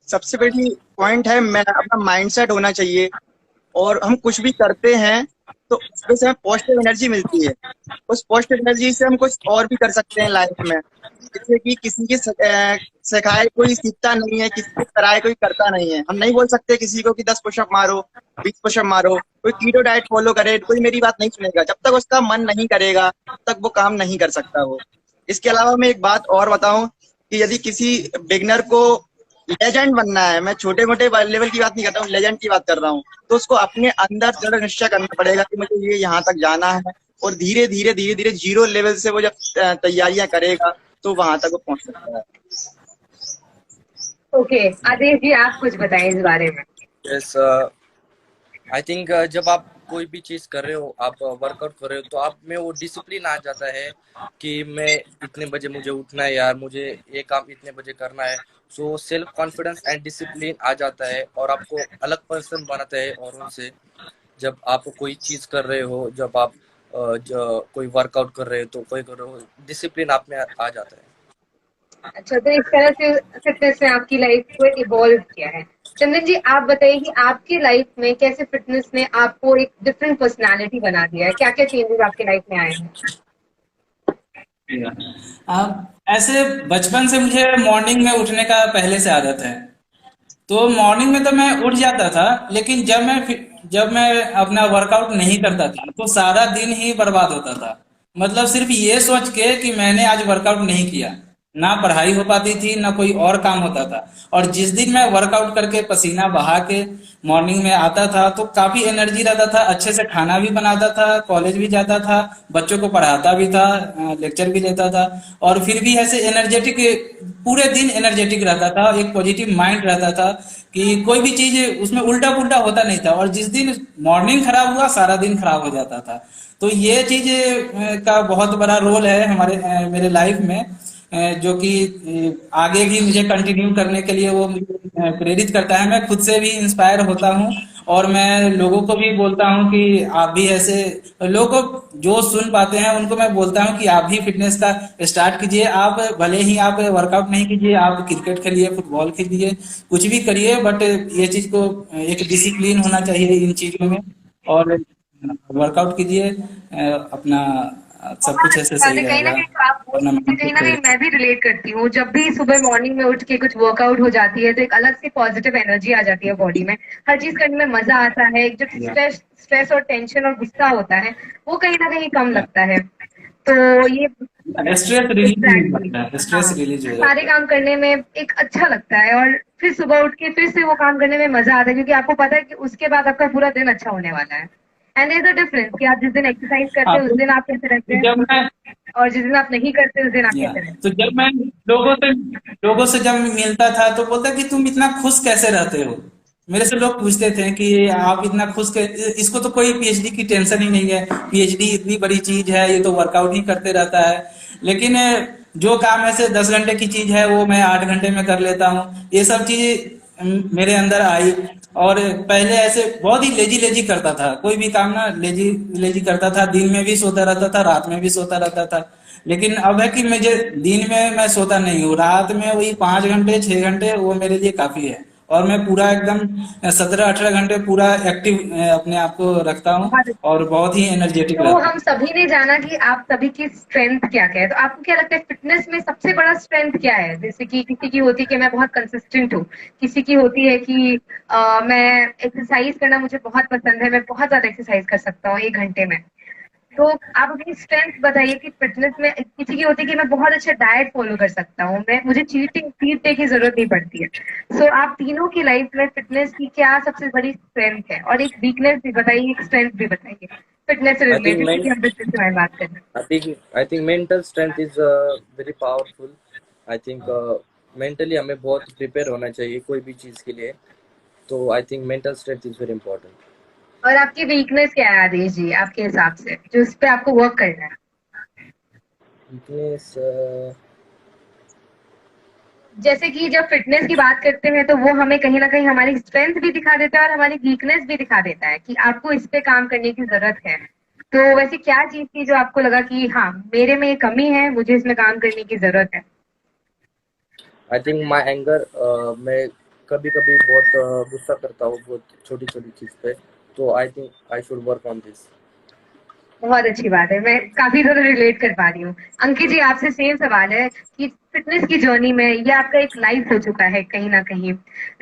सबसे बड़ी पॉइंट है, मैं अपना माइंडसेट होना चाहिए। और हम कुछ भी करते हैं तो उसमें से हमें पॉजिटिव एनर्जी मिलती है। उस पॉजिटिव एनर्जी से हम कुछ और भी कर सकते हैं लाइफ में। जैसे कि किसी की सिखाए कोई सीखता नहीं है, किसी की कराए कोई करता नहीं है। हम नहीं बोल सकते किसी को कि 10 पुशअप मारो, 20 पुशअप मारो। कोई कीटो डाइट फॉलो करे, कोई मेरी बात नहीं सुनेगा। जब तक उसका मन नहीं करेगा तब तक वो काम नहीं कर सकता वो। इसके अलावा मैं एक बात और बताऊं कि यदि किसी बिगनर को लेजेंड बनना है, मैं छोटे मोटे लेवल की बात नहीं करता हूँ, लेजेंड की बात कर रहा हूँ, तो उसको अपने अंदर दृढ़ निश्चय करना पड़ेगा कि मुझे ये यहाँ तक जाना है। और धीरे धीरे जीरो लेवल से वो जब तैयारियां करेगा तो वहां तक वो पहुंच सकता है। ओके, आदेश जी आप कुछ बताएं इस बारे में। यस, आई थिंक जब आप कोई भी चीज कर रहे हो, आप वर्कआउट कर रहे हो, तो आप में वो डिसिप्लिन आ जाता है कि मैं इतने बजे मुझे उठना है यार, मुझे ये काम इतने बजे करना है। So self confidence and discipline आ जाता है और आपको अलग पर्सन बनाता है औरों से। जब आप कोई चीज कर रहे हो, जब आप कोई वर्कआउट कर रहे हो, तो कोई कर रहे हो, डिसिप्लिन आप में आ जाता है। अच्छा, तो इस तरह से फिटनेस ने आपकी लाइफ को इवॉल्व किया है। चंदन जी, आप बताइए कि आपकी लाइफ में कैसे फिटनेस ने आपको एक डिफरेंट पर्सनालिटी बना दिया है, क्या क्या चेंजेस आपकी लाइफ में आए हैं? ऐसे बचपन से मुझे मॉर्निंग में उठने का पहले से आदत है। तो मॉर्निंग में तो मैं उठ जाता था, लेकिन जब मैं अपना वर्कआउट नहीं करता था तो सारा दिन ही बर्बाद होता था। मतलब सिर्फ ये सोच के कि मैंने आज वर्कआउट नहीं किया, ना पढ़ाई हो पाती थी ना कोई और काम होता था। और जिस दिन मैं वर्कआउट करके पसीना बहा के मॉर्निंग में आता था तो काफी एनर्जी रहता था, अच्छे से खाना भी बनाता था, कॉलेज भी जाता था, बच्चों को पढ़ाता भी था, लेक्चर भी लेता था। और फिर भी ऐसे एनर्जेटिक, पूरे दिन एनर्जेटिक रहता था, एक पॉजिटिव माइंड रहता था कि कोई भी चीज उसमें उल्टा पुल्टा होता नहीं था। और जिस दिन मॉर्निंग खराब हुआ सारा दिन खराब हो जाता था। तो ये चीज का बहुत बड़ा रोल है मेरे लाइफ में, जो कि आगे भी मुझे कंटिन्यू करने के लिए वो मुझे प्रेरित करता है। मैं खुद से भी इंस्पायर होता हूँ और मैं लोगों को भी बोलता हूँ कि आप भी ऐसे, लोगों को जो सुन पाते हैं उनको मैं बोलता हूँ कि आप भी फिटनेस का स्टार्ट कीजिए। आप भले ही आप वर्कआउट नहीं कीजिए, आप क्रिकेट खेलिए, फुटबॉल खेलिए, कुछ भी करिए, बट ये चीज को एक डिसिप्लिन होना चाहिए इन चीजों में। और वर्कआउट कीजिए, अपना सब कुछ ऐसे सही कहीं ना रहेगा। कहीं तो आप अपना मन को कहीं ना कहीं मैं भी रिलेट करती हूँ। जब भी सुबह मॉर्निंग में उठ के कुछ वर्कआउट हो जाती है तो एक अलग सी पॉजिटिव एनर्जी आ जाती है बॉडी में, हर चीज करने में मजा आता है। एक जो स्ट्रेस और टेंशन और गुस्सा होता है वो कहीं ना कहीं कम लगता है। तो ये स्ट्रेस रिलीज हो एग्जैक्टली, जाता है, हाँ, स्ट्रेस रिलीज हो सारे जाता है। काम करने में एक अच्छा लगता है और फिर सुबह उठ के फिर से वो काम करने में मजा आता है, क्योंकि आपको पता है कि उसके बाद आपका पूरा दिन अच्छा होने वाला है। And there is a difference कि आप जिस दिन एक्सरसाइज करते हाँ, हैं उस दिन आप कैसे रहते तो हैं, जब मैं और जिस दिन आप नहीं करते उस दिन आप कैसे रहते हैं। तो जब मैं लोगों से जब मिलता था तो बोलता कि तुम इतना खुश कैसे रहते हो। मेरे से लोग पूछते थे कि आप इतना इसको तो कोई पीएचडी की टेंशन ही नहीं है, पीएचडी इतनी बड़ी चीज है, ये तो वर्कआउट ही करते रहता है। लेकिन जो काम ऐसे 10 घंटे की चीज है वो मैं 8 घंटे में कर लेता हूँ। ये सब चीज मेरे अंदर आई। और पहले ऐसे बहुत ही लेजी लेजी करता था, कोई भी काम ना लेजी लेजी करता था, दिन में भी सोता रहता था, रात में भी सोता रहता था। लेकिन अब है कि मुझे दिन में मैं सोता नहीं हूँ, रात में वही 5 घंटे 6 घंटे वो मेरे लिए काफी है। और मैं पूरा एकदम 17-18 घंटे पूरा एक्टिव अपने आप को रखता हूँ बहुत अच्छा। और बहुत ही एनर्जेटिक तो रहता हूँ। हम सभी ने जाना कि आप सभी की स्ट्रेंथ क्या क्या है, तो आपको क्या लगता है फिटनेस में सबसे बड़ा स्ट्रेंथ क्या है? जैसे कि किसी की होती है कि मैं बहुत कंसिस्टेंट हूँ, किसी की होती है कि मैं एक्सरसाइज करना मुझे बहुत पसंद है, मैं बहुत ज्यादा एक्सरसाइज कर सकता हूँ 1 घंटे में। तो आप अपनी स्ट्रेंथ बताइए कि फिटनेस में किसी की होती है कि मैं बहुत अच्छा डाइट फॉलो कर सकता हूँ, मैं मुझे चीट डे की जरूरत नहीं पड़ती है। सो आप तीनों की लाइफ में फिटनेस की क्या सबसे बड़ी स्ट्रेंथ है, और एक वीकनेस भी बताइए, एक स्ट्रेंथ भी बताइए फिटनेस से I think रिलेटेड, men क्योंकि हम फिटनेस के बारे में बात कर रहे हैं। I think mental strength is very powerful. I think mentally हमें बहुत प्रिपेयर होना चाहिए कोई भी चीज के लिए, तो I think mental strength is very important. और आपकी वीकनेस क्या है आदेश जी, आपके हिसाब से जो उस पर आपको वर्क करना है? वीकनेस जैसे कि जब फिटनेस की बात करते हैं तो वो हमें कहीं ना कहीं हमारी स्ट्रेंथ भी दिखा देता है और हमारी वीकनेस भी दिखा देता है कि आपको इस पे काम करने की जरूरत है। तो वैसे क्या चीज थी जो आपको लगा कि हाँ मेरे में ये कमी है, मुझे इसमें काम करने की जरूरत है? आई थिंक माई एंगर, मैं कभी कभी बहुत गुस्सा करता हूँ बहुत छोटी छोटी चीज पे, तो I think I should work on this. बहुत अच्छी बात है, मैं काफी ज्यादा रिलेट कर पा रही हूँ। अंकित जी, आपसे सेम सवाल है कि फिटनेस की जर्नी में ये आपका एक लाइफ हो चुका है, कहीं ना कहीं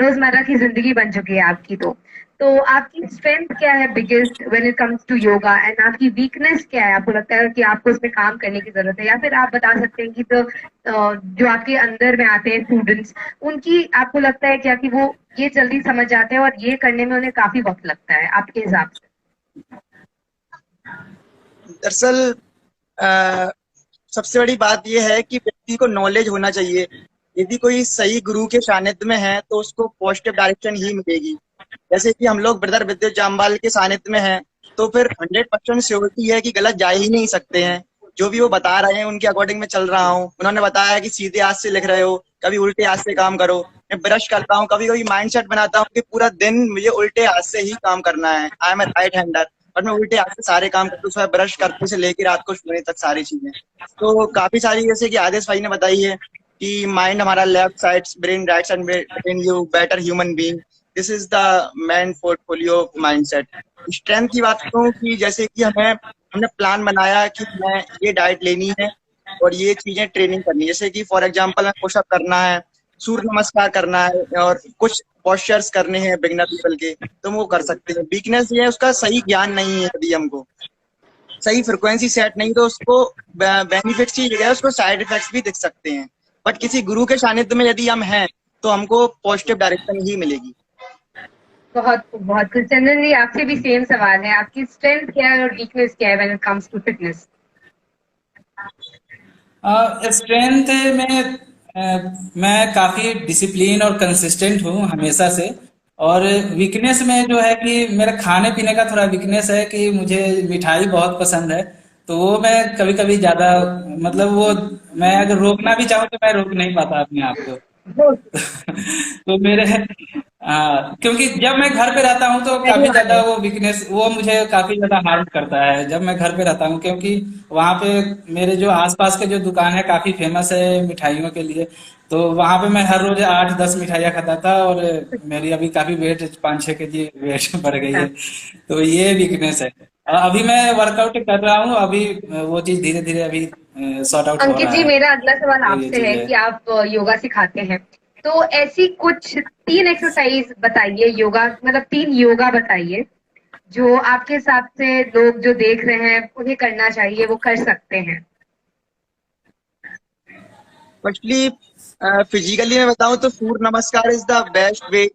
रोजमर्रा की जिंदगी बन चुकी है आपकी। तो आपकी स्ट्रेंथ क्या है biggest when it comes to yoga, and आपकी वीकनेस क्या है? आपको लगता है कि आपको उसमें काम करने की जरूरत है, या फिर आप बता सकते हैं कि जो आपके अंदर में आते हैं स्टूडेंट्स, उनकी आपको लगता है क्या कि वो ये जल्दी समझ जाते हैं और ये करने में उन्हें काफी वक्त लगता है आपके हिसाब से? दरअसल सबसे बड़ी बात यह है कि व्यक्ति को नॉलेज होना चाहिए। यदि कोई सही गुरु के सानिध्य में है तो उसको पॉजिटिव डायरेक्शन ही मिलेगी। जैसे कि हम लोग ब्रदर विद्युत जामवाल के सानिध्य में हैं, तो फिर 100% श्योरिटी है कि गलत जा ही नहीं सकते हैं। जो भी वो बता रहे हैं उनके अकॉर्डिंग मैं चल रहा हूँ। उन्होंने बताया कि सीधे हाथ से लिख रहे हो, कभी उल्टे हाथ से काम करो। मैं ब्रश करता हूँ, कभी कभी माइंडसेट बनाता हूँ कि पूरा दिन मुझे उल्टे हाथ से ही काम करना है। I am a right hander, और मैं उल्टे हाथ से सारे काम करता हूँ, सुबह ब्रश करने से लेकर रात को सोने तक सारी चीजें। तो काफी सारी, जैसे कि आदेश भाई ने बताई है कि माइंड हमारा left side, brain right side, brain you better human being, this is the main portfolio mindset. Strength की बात करूँ कि जैसे कि हमने प्लान बनाया कि मैं ये डाइट लेनी है और ये चीजें ट्रेनिंग करनी है। जैसे कि फॉर एग्जांपल पुशअप करना है, सूर्य नमस्कार करना है, और कुछ पोस्चर्स करने हैं बिगिनर लेवल के, तो हम वो कर सकते हैं। वीकनेस ये है उसका सही ज्ञान नहीं है। यदि हमको सही फ्रिक्वेंसी सेट नहीं, तो उसको बेनिफिट्स की जगह उसको साइड इफेक्ट्स भी दिख सकते हैं। बट किसी गुरु के सानिध्य में यदि हम हैं तो हमको पॉजिटिव डायरेक्शन ही मिलेगी। बहुत बहुत कुछ। चंदन जी, आपसे भी सेम सवाल है, आपकी स्ट्रेंथ क्या है और वीकनेस क्या है when it comes to fitness? Strength में मैं काफी डिसिप्लिन और कंसिस्टेंट हूँ हमेशा से। और वीकनेस में जो है कि मेरा खाने पीने का थोड़ा वीकनेस है कि मुझे मिठाई बहुत पसंद है, तो वो मैं कभी कभी ज्यादा, मतलब वो मैं अगर रोकना भी चाहूँ तो मैं रोक नहीं पाता अपने आप को। तो मेरे, हाँ, क्योंकि जब मैं घर पे रहता हूँ तो सही काफी बात ज्यादा है। वो वीकनेस वो मुझे काफी ज्यादा हार्म करता है जब मैं घर पे रहता हूँ, क्योंकि वहाँ पे मेरे जो आसपास के जो दुकान है काफी फेमस है मिठाइयों के लिए। तो वहाँ पे मैं हर रोज 8-10 मिठाइयाँ खाता था, और मेरी अभी काफी वेट 5-6 kg वेट बढ़ गई है। तो ये वीकनेस है। अभी मैं वर्कआउट कर रहा हूँ, अभी वो चीज धीरे धीरे अभी सॉर्ट आउट हो अंकित रहा जी, है। मेरा अगला सवाल तो ये आपसे चीज है है। कि आप योगा सिखाते हैं, तो ऐसी कुछ 3 एक्सरसाइज बताइए योगा, मतलब 3 योगा बताइए जो आपके हिसाब से लोग जो देख रहे हैं उन्हें करना चाहिए, वो कर सकते हैं। फर्स्टली फिजिकली मैं बताऊं तो सूर्य नमस्कार इज द बेस्ट वे।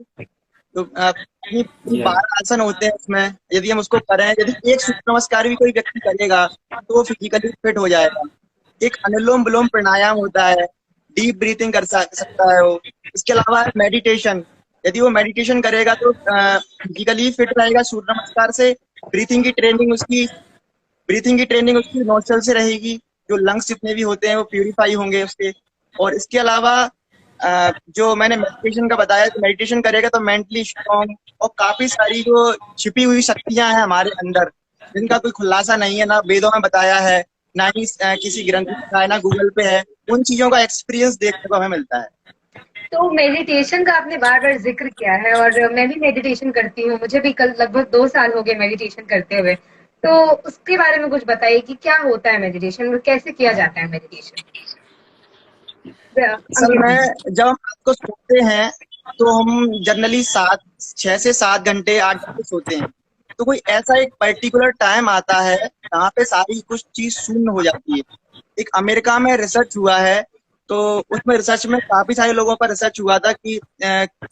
तो अपनी Yeah. 12 आसन होते हैं उसमें, यदि हम उसको करें, यदि एक सूर्य नमस्कार भी कोई व्यक्ति करेगा तो वो फिजिकली फिट हो जाएगा। एक अनुलोम विलोम प्राणायाम होता है, डीप ब्रीथिंग कर सकता है वो। इसके अलावा मेडिटेशन, यदि वो मेडिटेशन करेगा तो फिजिकली फिट रहेगा सूर्य नमस्कार से। ब्रीथिंग की ट्रेनिंग उसकी ब्रीथिंग की ट्रेनिंग उसकी नोस्ट्रल से रहेगी, जो लंग्स जितने भी होते हैं वो प्यूरिफाई होंगे उसके। और इसके अलावा जो मैंने मेडिटेशन का बताया, तो मेडिटेशन करेगा तो मेंटली स्ट्रॉन्ग, और काफी सारी जो छिपी हुई शक्तियां हैं हमारे अंदर, जिनका कोई खुलासा नहीं है, ना वेदों में बताया है, ना ही किसी ग्रंथ में बताया, ना गूगल पे है, उन चीजों का एक्सपीरियंस देखने को हमें मिलता है। तो मेडिटेशन का आपने बार बार जिक्र किया है और मैं भी मेडिटेशन करती हूँ, मुझे भी कल लगभग 2 साल हो गए मेडिटेशन करते हुए। तो उसके बारे में कुछ बताइए कि क्या होता है मेडिटेशन और कैसे किया जाता है मेडिटेशन। असल अंकित जी। में जब हम रात को सोते हैं तो हम जनरली 6 से 7 घंटे 8 घंटे सोते हैं। तो कोई ऐसा एक पर्टिकुलर टाइम आता है जहाँ पे सारी कुछ चीज शून्य हो जाती है। एक अमेरिका में रिसर्च हुआ है, तो उसमें रिसर्च में काफी सारे लोगों पर रिसर्च हुआ था कि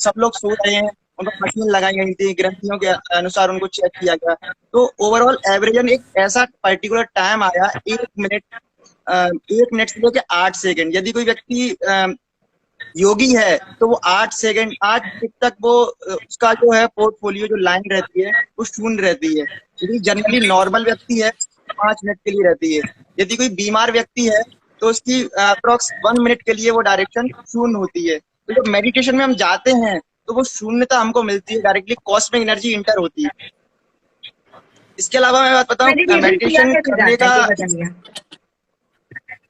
सब लोग सो रहे हैं, उन पर मशीन लगाई गई थी, ग्रंथियों के अनुसार उनको चेक किया गया। तो ओवरऑल एवरेजन एक ऐसा पर्टिकुलर टाइम आया, 1 मिनट, 1 मिनट से लेकर 8 सेकंड। यदि कोई व्यक्ति योगी है तो वो 8 सेकंड 8 मिनट तक वो उसका जो है पोर्टफोलियो जो लाइन रहती है वो शून्य रहती है। यदि जनरली नॉर्मल व्यक्ति है 5 मिनट के लिए रहती है। यदि कोई बीमार व्यक्ति है तो उसकी अप्रोक्स 1 मिनट के लिए वो डायरेक्शन शून्य होती है। तो जब मेडिटेशन में हम जाते हैं तो वो शून्यता हमको मिलती है, डायरेक्टली कॉस्मिक एनर्जी इंटर होती है। इसके अलावा मैं बात बताऊं, मेडिटेशन किया मेडिटेशन कैसे करने जाता का है ये बताइए।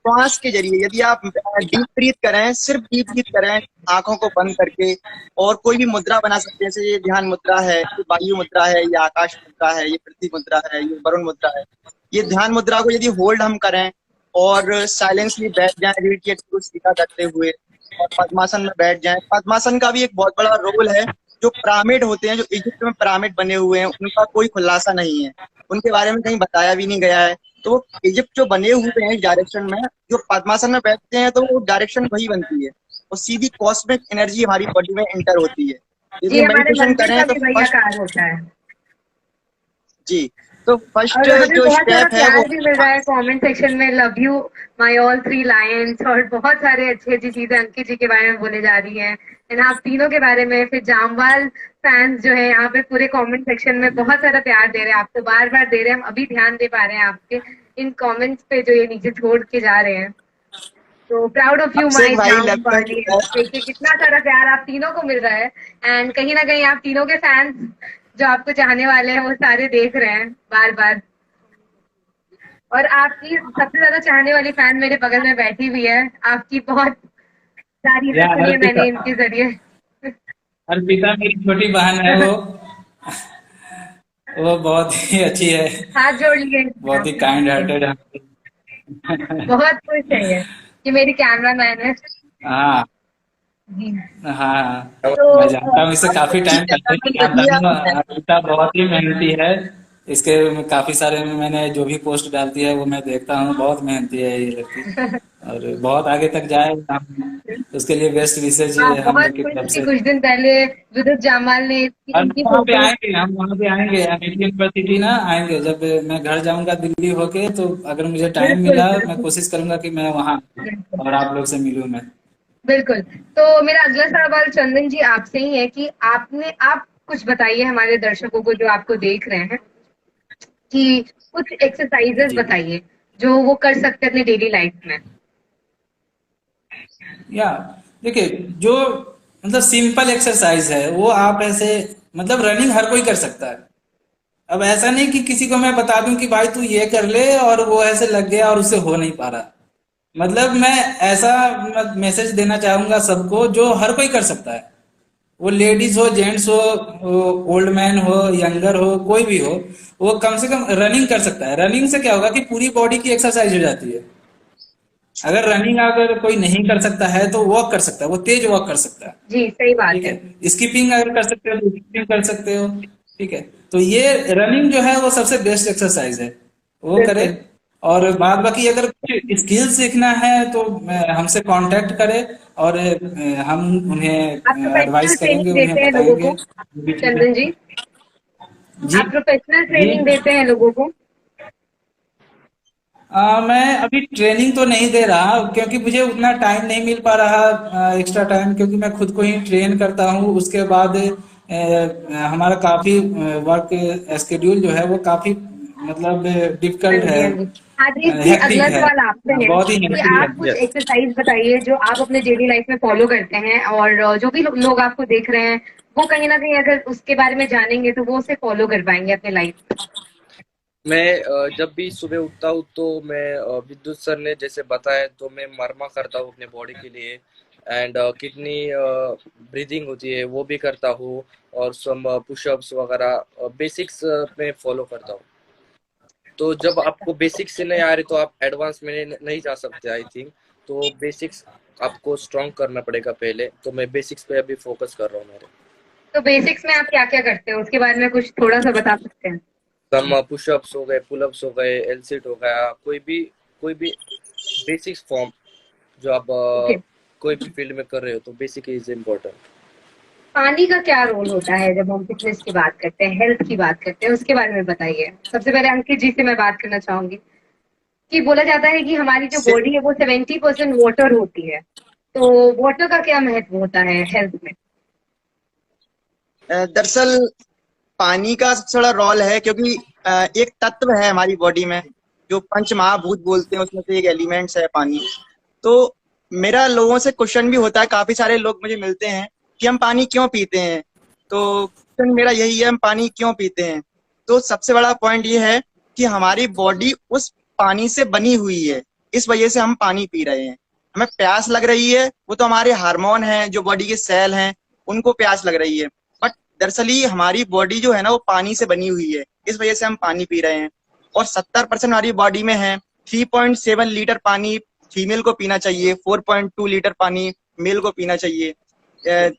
श्वास के जरिए यदि आप डीप ब्रीथ करें, सिर्फ डीप ब्रीथ करें आंखों को बंद करके, और कोई भी मुद्रा बना सकते हैं, जैसे ये ध्यान मुद्रा है, ये वायु मुद्रा है, ये आकाश मुद्रा है, ये पृथ्वी मुद्रा है, ये वरुण मुद्रा है। ये ध्यान मुद्रा को यदि होल्ड हम करें और साइलेंसली बैठ जाएं रीढ़ की हड्डी को सीधा करते हुए, और पद्मासन में बैठ जाएं। पद्मासन का भी एक बहुत बड़ा रोल है। जो पिरामिड होते हैं, जो इजिप्ट में पिरामिड बने हुए हैं, उनका कोई खुलासा नहीं है, उनके बारे में कहीं बताया भी नहीं गया है। तो वो इजिप्ट जो बने हुए हैं इस डायरेक्शन में, जो पद्मासन में बैठते हैं तो वो डायरेक्शन वही बनती है और सीधी कॉस्मिक एनर्जी हमारी बॉडी में एंटर होती है। जी, यदि हमारे मेडिटेशन मंदिर करें का तो भी वही फर्स्ट, आकार होता है। जी, तो फर्स्ट और हमें जो बहुत सारा स्टेप है वो, प्यार भी मिल रहा है कमेंट सेक्शन में। Love you my all 3 Lions, और बहुत सारे अच्छी अच्छी चीजें अंकित जी के बारे में बोले जा रही हैं, एंड आप तीनों के बारे में। फिर जामवाल फैंस जो है यहाँ पे पूरे कमेंट सेक्शन में बहुत सारा प्यार दे रहे हैं, आपको बार बार दे रहे हैं, हम अभी ध्यान दे पा रहे हैं आपके इन कमेंट्स पे जो ये नीचे छोड़ के जा रहे हैं। तो proud of you Abhishek my भाई जामवाली। लगता है देखिए कितना सारा प्यार आप तीनों को मिल रहा है, एंड कहीं ना कहीं आप तीनों के फैंस जो आपको चाहने वाले हैं वो सारे देख रहे हैं बार बार। और आपकी सबसे ज्यादा चाहने वाली फैन मेरे बगल में बैठी हुई है, आपकी बहुत तारीफें या सुनी है अर्पिता, मैंने इनके जरिए। अर्पिता मेरी छोटी बहन है, वो बहुत ही अच्छी है, हाथ जोड़ लिए बहुत ही काइंड हार्टेड है। बहुत खुश है ये कि मेरी कैमरा मैन है। हाँ जी। हाँ, तो मैं जानता हूँ, इससे काफी टाइम पहले से जानता यदि हूँ। आप अर्पिता बहुत ही मेहनती है। इसके काफी सारे मैंने जो भी पोस्ट डालती है वो मैं देखता हूँ, बहुत मेहनती है ये लड़की, और बहुत आगे तक जाए हम, उसके लिए बेस्ट विशेष हाँ, हम बहुत लोग की खुश तरफ थी से। कुछ दिन पहले विद्युत जामाल ने और इनकी वहाँ पे फोटो। आएंगे, हम वहाँ पे आएंगे अमेरिकन यूनिवर्सिटी ना, आएंगे जब मैं घर जाऊंगा दिल्ली होके, तो अगर मुझे टाइम बिल्कुल मिला मैं बिल्कुल कोशिश करूंगा कि मैं वहाँ आऊं बिल्कुल और आप लोग से मिलूं मैं। बिल्कुल। तो मेरा अगला सवाल चंदन जी आपसे ही है कि आप कुछ बताइए हमारे दर्शकों को जो आपको देख रहे हैं, कि कुछ एक्सरसाइजेस जी, बताइए जो वो कर सकते हैं अपनी डेली लाइफ में। या देखिए, जो मतलब सिंपल एक्सरसाइज है वो आप ऐसे, मतलब रनिंग हर कोई कर सकता है। अब ऐसा नहीं कि किसी को मैं बता दूं कि भाई तू ये कर ले और वो ऐसे लग गया और उससे हो नहीं पा रहा। मतलब मैं ऐसा मैसेज देना चाहूंगा सबको, जो हर कोई कर सकता है, वो लेडीज हो, जेंट्स हो, ओल्ड मैन हो, यंगर हो, कोई भी हो, वो कम से कम रनिंग कर सकता है। रनिंग से क्या होगा कि पूरी बॉडी की एक्सरसाइज हो जाती है। अगर रनिंग अगर कोई नहीं कर सकता है तो वॉक कर सकता है, वो तेज वॉक कर सकता है। जी सही बात ठीक है। है, स्कीपिंग अगर कर सकते हो तो स्कीपिंग कर सकते हो। ठीक है, तो ये रनिंग जो है वो सबसे बेस्ट एक्सरसाइज है, वो करे। बिल्कुल। और बाद बाकी अगर कुछ स्किल सीखना है तो हमसे कांटेक्ट करे, और हम आप उन्हें प्रोफेशनल एडवाइस करेंगे, ट्रेनिंग उन्हें देते हैं लोगों बताएंगे को जो भी चीजें। चंदन जी? जी आप प्रोफेशनल जी। ट्रेनिंग देते हैं लोगों को? मैं अभी ट्रेनिंग तो नहीं दे रहा, क्योंकि मुझे उतना टाइम नहीं मिल पा रहा, एक्स्ट्रा टाइम, क्योंकि मैं खुद को ही ट्रेन करता हूँ। उसके बाद हमारा काफी वर्क स्केड्यूल जो है वो काफी मतलब हाँ डिफिकल्ट जी है, हाँ जी। आदेश जी, हेक्टिक अगला है, सवाल आपसे है बहुत ही कि हेक्टिक है। आप कुछ यस। एक्सरसाइज बताइए जो आप अपने डेली लाइफ में फॉलो करते हैं, और जो भी लोग आपको देख रहे हैं वो कहीं ना कहीं अगर उसके बारे में जानेंगे तो वो उसे फॉलो कर पाएंगे अपने लाइफ। मैं जब भी सुबह उठता हूँ तो मैं विद्युत सर ने जैसे बताया तो मैं मरमा करता हूँ अपने बॉडी के लिए। एंड कितनी ब्रीदिंग होती है वो भी करता हूँ, और सम पुशअप्स वगैरह बेसिक्स में फॉलो करता हूँ। तो जब आपको बेसिक्स से नहीं आ रही तो आप एडवांस में नहीं जा सकते आई थिंक। तो बेसिक्स आपको स्ट्रॉन्ग करना पड़ेगा पहले, तो मैं बेसिक्स पे अभी फोकस कर रहा हूँ मेरे। तो बेसिक्स में आप क्या क्या करते हो उसके बारे में कुछ थोड़ा सा बता सकते हैं? सम पुशअप्स हो गए, पुलअप्स हो गए, एल सिट हो गया, कोई भी बेसिक्स फॉर्म जो आप ओके, कोई भी फील्ड में कर रहे हो, तो बेसिक इज इम्पोर्टेंट। पानी का क्या रोल होता है जब हम फिटनेस की बात करते हैं, हेल्थ की बात करते हैं, उसके बारे में बताइए। सबसे पहले अंकित जी से मैं बात करना चाहूंगी कि बोला जाता है कि हमारी जो बॉडी है वो 70% वाटर होती है, तो वाटर का क्या महत्व होता है हेल्थ में? दरअसल पानी का सबसे बड़ा रोल है, क्योंकि एक तत्व है हमारी बॉडी में जो पंच महाभूत बोलते हैं, उसमें से एक एलिमेंट्स है पानी। तो मेरा लोगों से क्वेश्चन भी होता है, काफी सारे लोग मुझे मिलते हैं कि हम पानी क्यों पीते हैं। तो क्वेश्चन मेरा यही है, हम पानी क्यों पीते हैं। तो सबसे बड़ा पॉइंट ये है कि हमारी बॉडी उस पानी से बनी हुई है, इस वजह से हम पानी पी रहे हैं। हमें प्यास लग रही है, वो तो हमारे हार्मोन हैं, जो बॉडी के सेल हैं, उनको प्यास लग रही है। बट दरअसल ही हमारी बॉडी जो है ना, वो पानी से बनी हुई है, इस वजह से हम पानी पी रहे हैं। और 70% हमारी बॉडी में है। 3.7 लीटर पानी फीमेल को पीना चाहिए, 4.2 लीटर पानी मेल को पीना चाहिए।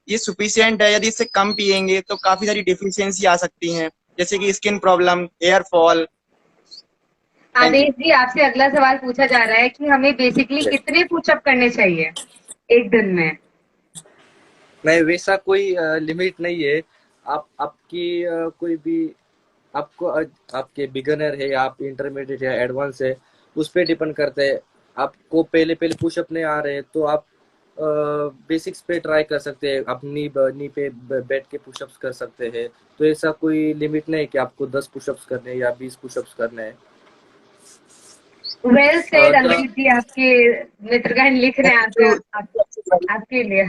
ये सुफिशियंट है। यदि इससे कम पिएंगे तो काफी सारी डिफिशियंसी आ सकती हैं, जैसे कि skin problem, hair fall. Thank you. Adesh ji, आपसे अगला सवाल पूछा जा रहा है कि हमें बेसिकली कितने पुशअप करने चाहिए एक दिन में? नहीं, वैसा कोई लिमिट नहीं है। आपकी कोई भी आपको आपके बिगनर है या आप इंटरमीडिएट या एडवांस है, उस पर डिपेंड करते हैं। आपको पहले पहले पुशअप नहीं आ रहे हैं तो आप बेसिक्स पे ट्राई कर सकते हैं। आप नी पे बैठ के पुशअप्स कर सकते हैं। तो ऐसा कोई लिमिट नहीं कि आपको 10 पुशअप्स करने हैं या 20 पुशअप्स करने हैं। वेल सेड द अंकित जी, आपके मित्रगण लिख रहे हैं आपके लिए।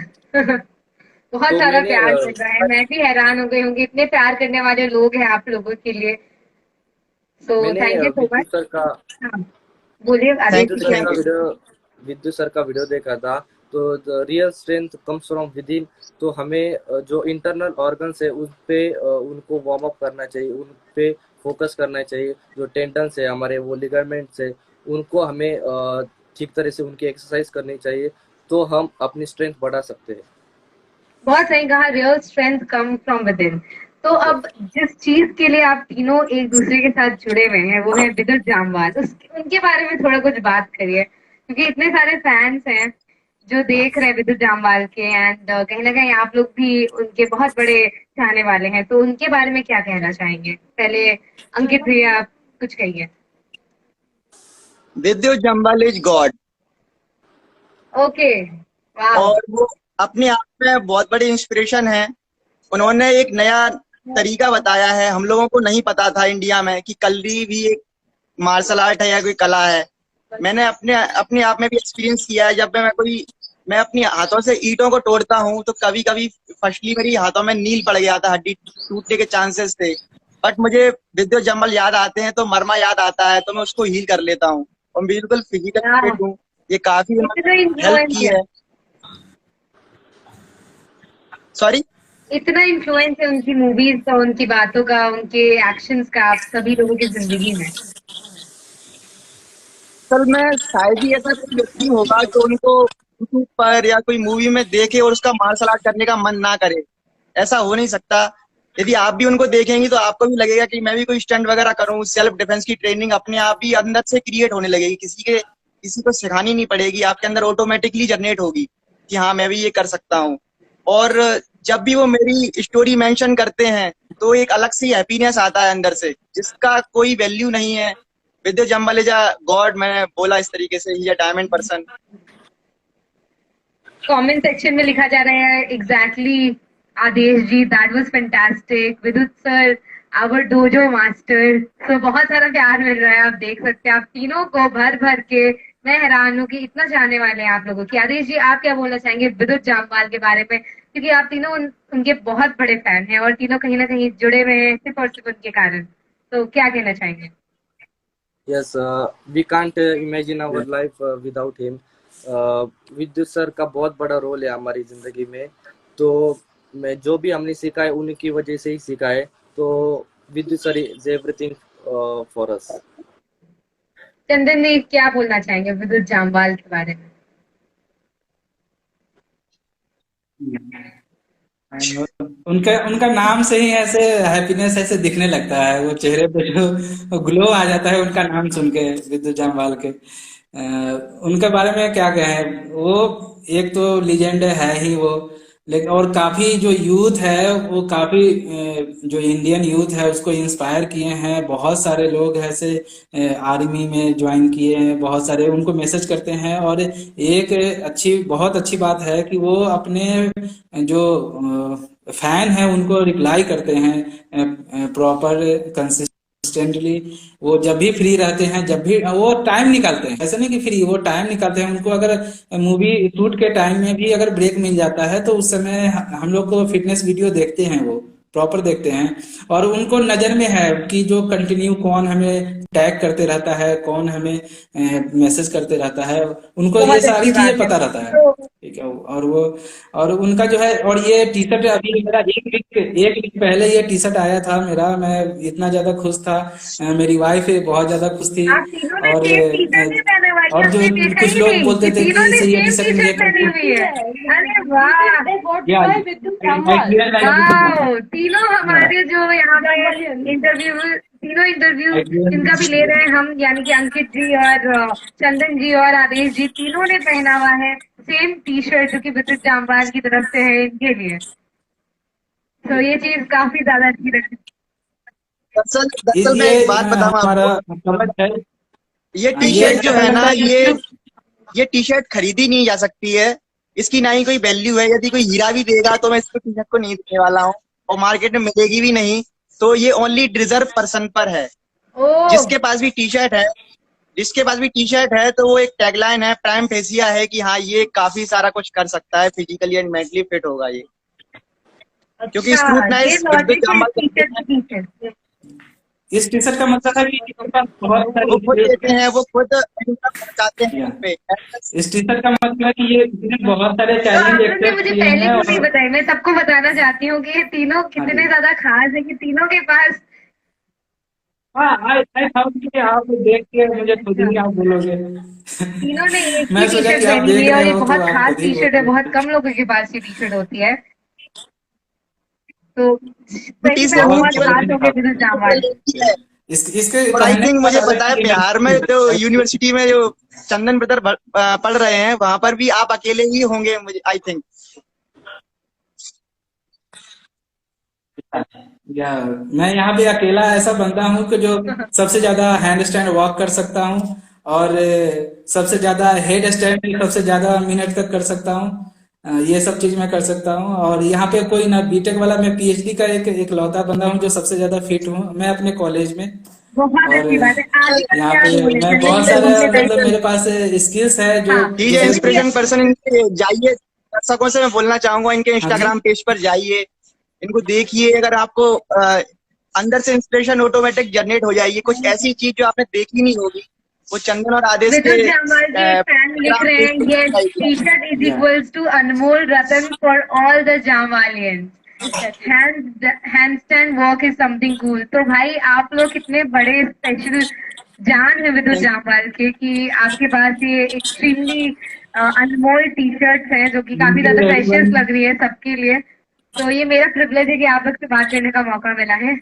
बहुत तो सारा मैंने प्यार मिल रहा है, मैं भी हैरान हो गई हूँ कि इतने प्यार करने वाले लोग हैं आप लोगों के लिए। सो मैंने thank you so विद्यु much. Sir का हाँ, बोलिए आदेश थैंक जी, यू, क्या थैंक यू। विद्यु सर का वीडियो देखा था। तो the real strength comes from with in. तो हमें जो इंटरनल ऑर्गन्स है उन पे उनको वार्म अप करना चाहिए, उन पे फोकस करना चाहिए। जो टेंडन्स है हमारे, वो लिगामेंट्स है, उनको हमें ठीक तरह से उनकी एक्सरसाइज करनी चाहिए, तो हम अपनी स्ट्रेंथ बढ़ा सकते हैं। बहुत सही कहा, real strength come from with in. तो यस। अब जिस चीज के लिए आप तीनों एक दूसरे के साथ जुड़े हुए हैं वो है विद्युत जामवाल, उनके बारे में थोड़ा कुछ बात करिए, क्योंकि इतने सारे फैंस हैं जो देख रहे हैं विद्युत जामवाल के, एंड कहीं ना कहीं आप लोग भी उनके बहुत बड़े चाहने वाले हैं, तो उनके बारे में क्या कहना चाहेंगे? पहले अंकित भैया आप कुछ कहिए। विद्युत जम्बाल इज गॉड। ओके, वाह। और वो अपने आप में बहुत बड़ी इंस्पिरेशन है। उन्होंने एक नया तरीका बताया है, हम लोगों को नहीं पता था इंडिया में कि कलरी भी एक मार्शल आर्ट है या कोई कला है। मैंने अपने अपने आप में भी एक्सपीरियंस किया है। जब मैं अपनी हाथों से ईंटों को तोड़ता हूँ तो कभी कभी फर्स्टली मेरी हाथों में नील पड़ गया था, हड्डी टूटने के चांसेस थे। बट मुझे विद्युत जम्बल याद आते हैं तो मरमा याद आता है, तो मैं उसको हील कर लेता हूँ और बिल्कुल फिजिकल वाह, फिट हूँ। ये काफी इतना हेल्प इन्फ्लुएंस की है, है। सॉरी। इतना इन्फ्लुएंस है उनकी मूवीज का, उनकी बातों का, उनके एक्शंस का आप सभी लोगों की जिंदगी में। असल में शायद ही ऐसा कोई व्यक्ति होगा जो उनको यूट्यूब पर या कोई मूवी में देखे और उसका मार्शल आर्ट करने का मन ना करे। ऐसा हो नहीं सकता। यदि आप भी उनको देखेंगी तो आपको भी लगेगा कि मैं भी कोई स्टंट वगैरह करूं। सेल्फ डिफेंस की ट्रेनिंग अपने आप ही अंदर से क्रिएट होने लगेगी, किसी को सिखानी नहीं पड़ेगी, आपके अंदर ऑटोमेटिकली जनरेट होगी कि हाँ मैं भी ये कर सकता हूँ। और जब भी वो मेरी स्टोरी मेंशन करते हैं तो एक अलग सी हैप्पीनेस आता है अंदर से, जिसका कोई वैल्यू नहीं है। विद्युत जम्बाल इज अ गॉड, मैंने बोला इस तरीके से, he a diamond person. Comment section में लिखा जा रहा है exactly Adesh ji, that was fantastic, Vidyut sir our dojo master. तो बहुत सारा प्यार मिल रहा है, आप देख सकते हैं। आप तीनों को भर भर के, मैं हैरान हूँ कि इतना चाहने वाले हैं आप लोगों की। आदेश जी, आप क्या बोलना चाहेंगे विद्युत जामवाल के बारे में, क्योंकि आप तीनों उनके बहुत बड़े फैन हैं और तीनों कहीं ना कहीं जुड़े हुए हैं सिर्फ और सिर्फ उनके कारण। तो क्या कहना चाहेंगे? Yes, we can't imagine our life without him. विद्युत सर का बहुत बड़ा रोल है हमारी जिंदगी में। तो मैं जो भी हमने सीखा है उनकी वजह से ही सीखा है। तो Vidyut sir is everything for us. Chandan ji क्या बोलना चाहेंगे विद्युत जामवाल के बारे में? उनका उनका नाम से ही ऐसे हैप्पीनेस ऐसे दिखने लगता है, वो चेहरे पे जो ग्लो आ जाता है उनका नाम सुन के, विद्युत जामवाल के। उनके बारे में क्या कहें, वो एक तो लीजेंड है ही वो, लेकिन और काफी जो यूथ है वो काफी जो इंडियन यूथ है उसको इंस्पायर किए हैं। बहुत सारे लोग ऐसे आर्मी में ज्वाइन किए हैं, बहुत सारे उनको मैसेज करते हैं। और एक बहुत अच्छी बात है कि वो अपने जो फैन है उनको रिप्लाई करते हैं प्रॉपर कंसिस्टेंटली। वो जब भी फ्री रहते हैं, जब भी वो टाइम निकालते हैं, ऐसा नहीं कि फ्री, वो टाइम निकालते हैं। उनको अगर मूवी शूट के टाइम में भी अगर ब्रेक मिल जाता है तो उस समय हम लोग को फिटनेस वीडियो देखते हैं, वो प्रॉपर देखते हैं। और उनको नजर में है कि जो कंटिन्यू कौन हमें टैग करते रहता है, कौन हमें मैसेज करते रहता है, उनको ये बहुत अच्छी सारी चीजें बात है। पता रहता है। तो ठीक है। और वो और उनका जो है, और ये टी शर्ट अभी मेरा एक वीक पहले ये टी शर्ट आया था मेरा, मैं इतना ज्यादा खुश था। मेरी वाइफ बहुत ज्यादा खुश थी। आप तीनों ने और सेम टी शर्ट नहीं पहने वाली, और जो हमने देखा कुछ ही लोग नहीं बोलते कि थे कि तीनों ने इसे ये टी सेम शर्ट टी मुझे शर्ट पहनी हुई है। अरे वाह, वाह, तीनों हमारे जो यहाँ पे तीनों इंटरव्यू जिनका भी ले रहे हैं हम, यानी कि अंकित जी और चंदन जी और आदेश जी, तीनों ने पहना हुआ है सेम टी शर्ट जो कि विद्युत जामवाल की तरफ से है इनके लिए। तो ये चीज काफी ज्यादा अच्छी लगी। दरअसल दरअसल मैं ये एक बात बताऊं हमारा आपको, समझ है। ये टी ये शर्ट जो ऐसा है लगता ना, है कि ये टी शर्ट खरीदी नहीं जा सकती है। इसकी ना ही कोई वैल्यू है। यदि कोई हीरा भी देगा तो मैं इसको टी शर्ट को नहीं देने वाला हूँ, और मार्केट में मिलेगी भी नहीं। तो ये ओनली डिजर्व पर्सन पर है। ओ, जिसके पास भी टी शर्ट है, जिसके पास भी टी शर्ट है, तो वो एक टैगलाइन है, प्राइम फेसिया है कि हाँ ये काफी सारा कुछ कर सकता है, फिजिकली एंड मेंटली फिट होगा ये। क्योंकि अच्छा, ये स्क्रूटनाइज विद्युत लॉजिक है इस जामवाल टी करते शर्ट हैं। के पीछे। इस टी शर्ट का मतलब है कि इनके पास बहुत वो खुद सारी देते हैं, वो खुद पहुंचाते हैं या उस पे। इस टी शर्ट का मतलब है कि ये इसने बहुत सारे तो चैलेंज आप लोग ने एक्सेप्ट मुझे किए पहले हैं। क्यों नहीं और बताया? मैं सबको बताना चाहती हूँ कि ये तीनों हाँ कितने जी, ज्यादा खास है कि तीनों के पास। हाँ, आई थॉट कि आप देख के मुझे खुद अच्छा, ही आप बोलोगे। तीनों ने एक ही मैं टी सोचा शर्ट कि आप पहनी हुई देख है और रहे ये हो तो बहुत आप खास खुद ही टी शर्ट है, बहुत बोलोगे। कम लोगों के पास ये टी शर्ट होती है। तो सही छोटी में से आप हूँ, बहुत बहुत केवल खास हो गए बहुत विद्युत केवल जामवाल। एक ही है। इसके और आई पहनने थिंक का मुझे अलग पता है, ही बिहार में जो यूनिवर्सिटी में जो चंदन ब्रदर पढ़ रहे हैं, वहां पर भी आप अकेले ही होंगे, मुझे आई थिंक। या मैं यहाँ पे अकेला ऐसा बंदा हूँ कि जो सबसे ज्यादा हैंड स्टैंड वॉक कर सकता हूँ, और सबसे ज्यादा हेड स्टैंड सबसे ज्यादा मिनट तक कर सकता हूँ। ये सब चीज मैं कर सकता हूँ। और यहाँ पे कोई ना बीटेक वाला, मैं पीएचडी का एक लौता बंदा हूँ जो सबसे ज्यादा फिट हूँ मैं अपने कॉलेज में। बहुत और अच्छी बात है। आगे का यहाँ क्या पे रोल है मैं चंदन बहुत जी, सारा, मुझे मतलब बताइए। मेरे पास स्किल्स है जो हाँ, ही इज दूसरे चंदन जी। Inspiration person. इनके जाइए, दर्शकों से मैं बोलना चाहूंगा, इनके हाँ जी, इंस्टाग्राम पेज पर जाइए, इनको देखिए। अगर आपको अंदर से इंस्पिरेशन ऑटोमेटिक जनरेट हो जाएगी, कुछ ऐसी चीज जो आपने देखी नहीं होगी, वो चंदन और आदेश के विद्युत जामवाल जी एक फैन लिख इंस्टाग्राम रहे पेज हैं, पर ये मिल जाएगी। टी शर्ट इज या equals to Anmol Ratan for all the Jamwalians. Handstand walk is something cool. तो भाई आप लोग कितने बड़े स्पेशल जान है विद्युत Thank जामवाल के कि आपके पास ये एक्सट्रीमली अनमोल टी शर्ट है जो कि काफी ज्यादा प्रेशियस एवरीवन। लग रही है सबके लिए। तो ये मेरा प्रिविलेज है कि आप लोग से बात करने का मौका मिला है।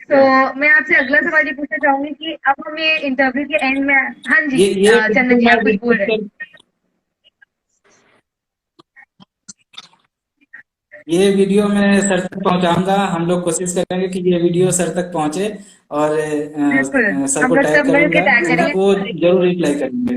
तो मैं आपसे अगला सवाल ये पूछना चाहूंगी कि अब हम ये इंटरव्यू के एंड में, हाँ जी, ये चंदन वीडियो जी मैं आप कुछ बोल रहे हैं। ये वीडियो मैं सर तक पहुंचाऊंगा। हम लोग कोशिश करेंगे कि ये वीडियो सर तक पहुंचे। और बिल्कुल, सर हम को लोग टैग सब मिल के करूंगा, टैग करेंगे वो जरूर रिप्लाई करेंगे।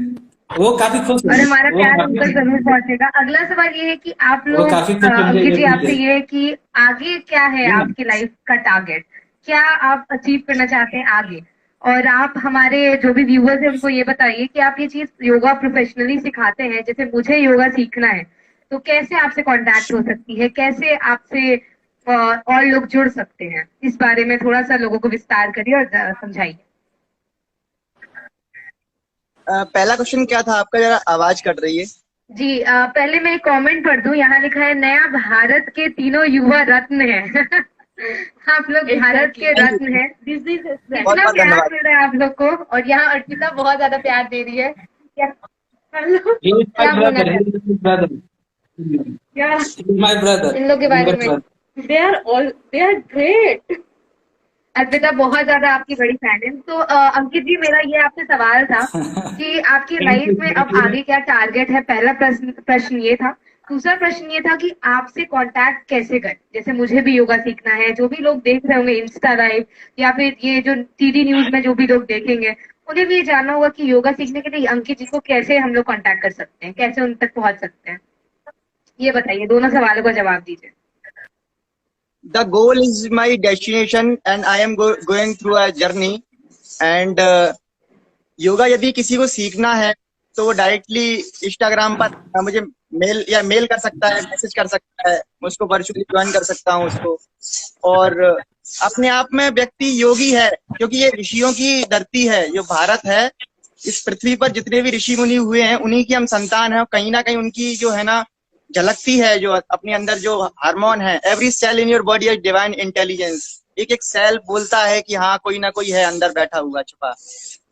वो काफी खुश और होंगे, हमारा प्यार उन तक जरूर पहुंचेगा। अगला सवाल ये है कि आप वो लोग, काफी खुश होंगे अंकित ये जी सुन आपसे के। ये है कि आगे क्या है जी ना। आपकी लाइफ का टारगेट, क्या आप अचीव करना चाहते हैं आगे? और आप हमारे जो भी व्यूअर्स हैं उनको ये बताइए कि आप ये चीज योगा प्रोफेशनली सिखाते हैं, जैसे मुझे योगा सीखना है तो कैसे आपसे कांटेक्ट हो सकती है, कैसे आपसे और लोग जुड़ सकते हैं? इस बारे में थोड़ा सा लोगों को विस्तार करिए और समझाइए। पहला क्वेश्चन क्या था आपका, जरा आवाज कट रही है। जी पहले मैं एक कमेंट पढ़ दूं। यहाँ लिखा है नया भारत के तीनों युवा रत्न है। आप लोग भारत के रत्न हैं। बहुत इतना बहुत प्यार धन्यवाद। मिल रहा है आप लोग को, और यहाँ अर्पिता बहुत ज्यादा प्यार दे रही है। क्या हेलो, He is my क्या बोलना brother. He चाहते is my brother. क्या He is my brother. इन लोग के बारे Younger में? brother. They are great. Arpita बहुत ज्यादा आपकी बड़ी फैन है। तो अंकित जी, मेरा ये आपसे सवाल था कि आपकी Thank लाइफ you. में Thank अब you. आगे क्या टारगेट है। पहला प्रश्न ये था। दूसरा प्रश्न ये था कि आपसे कांटेक्ट कैसे करें। जैसे मुझे भी योगा सीखना है, जो भी लोग देख रहे होंगे इंस्टा लाइव या फिर ये जो टीडी न्यूज में जो भी लोग देखेंगे, उन्हें भी ये जानना होगा कि योगा सीखने के लिए अंकित जी को कैसे हम लोग कांटेक्ट कर सकते हैं, कैसे उन तक पहुंच सकते हैं। ये बताइए, दोनों सवालों का जवाब दीजिए। The goal is my destination and I am going through a journey and yoga यदि किसी को सीखना है तो वो डायरेक्टली इंस्टाग्राम पर मुझे मेल कर सकता है, मैसेज कर सकता है, मैं उसको वर्चुअली ज्वाइन कर सकता हूँ उसको। और अपने आप में व्यक्ति योगी है, क्योंकि ये ऋषियों की धरती है। जो भारत है, इस पृथ्वी पर जितने भी ऋषि मुनि हुए हैं उन्हीं की हम संतान है। कहीं ना कहीं उनकी जो है ना झलकती है, जो अपने अंदर जो हार्मोन है। Every cell in your body is divine intelligence. एक एक सेल बोलता है कि हाँ कोई ना कोई है अंदर बैठा हुआ छुपा।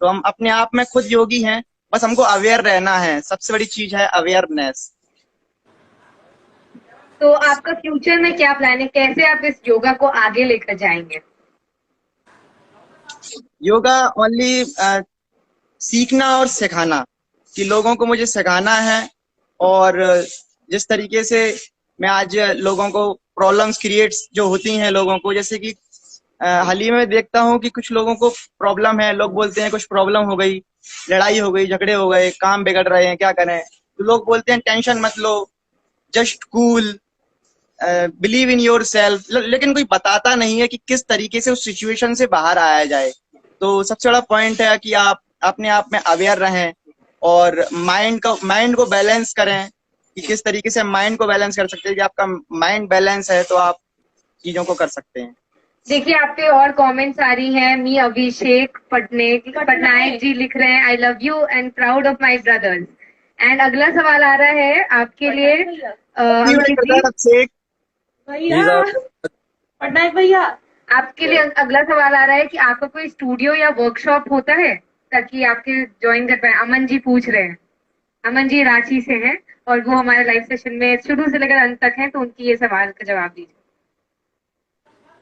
तो हम अपने आप में खुद योगी हैं, बस हमको अवेयर रहना है। सबसे बड़ी चीज है अवेयरनेस। तो आपका फ्यूचर में क्या प्लान है, कैसे आप इस योगा को आगे लेकर जाएंगे? योगा ओनली सीखना और सिखाना, कि लोगों को मुझे सिखाना है। और जिस तरीके से मैं आज लोगों को प्रॉब्लम्स क्रिएट्स जो होती हैं लोगों को, जैसे कि हाल ही में देखता हूँ कि कुछ लोगों को प्रॉब्लम है, लोग बोलते हैं कुछ प्रॉब्लम हो गई, लड़ाई हो गई, झगड़े हो गए, काम बिगड़ रहे हैं, क्या करें। तो लोग बोलते हैं टेंशन मत लो, just cool, believe in your self. लेकिन कोई बताता नहीं है कि किस तरीके से उस सिचुएशन से बाहर आया जाए। तो सबसे बड़ा पॉइंट है कि आप अपने आप में अवेयर रहें और माइंड को बैलेंस करें, कि किस तरीके से माइंड को बैलेंस कर सकते हैं। कि आपका माइंड बैलेंस है तो आप चीजों को कर सकते हैं। देखिए, आप पे और कमेंट्स आ रही हैं। मी अभिषेक पटनायक जी लिख रहे हैं, I love you and proud of my brothers. And अगला सवाल आ रहा है आपके लिए अंकित जी। पटनायक भैया, आपके लिए अगला सवाल आ रहा है कि आपका कोई स्टूडियो या वर्कशॉप होता है ताकि आपके ज्वाइन कर पाए। अमन जी पूछ रहे हैं। अमन जी रांची से हैं और वो हमारे लाइव सेशन में शुरू से लेकर अंत तक हैं, तो उनकी ये सवाल का जवाब दीजिए।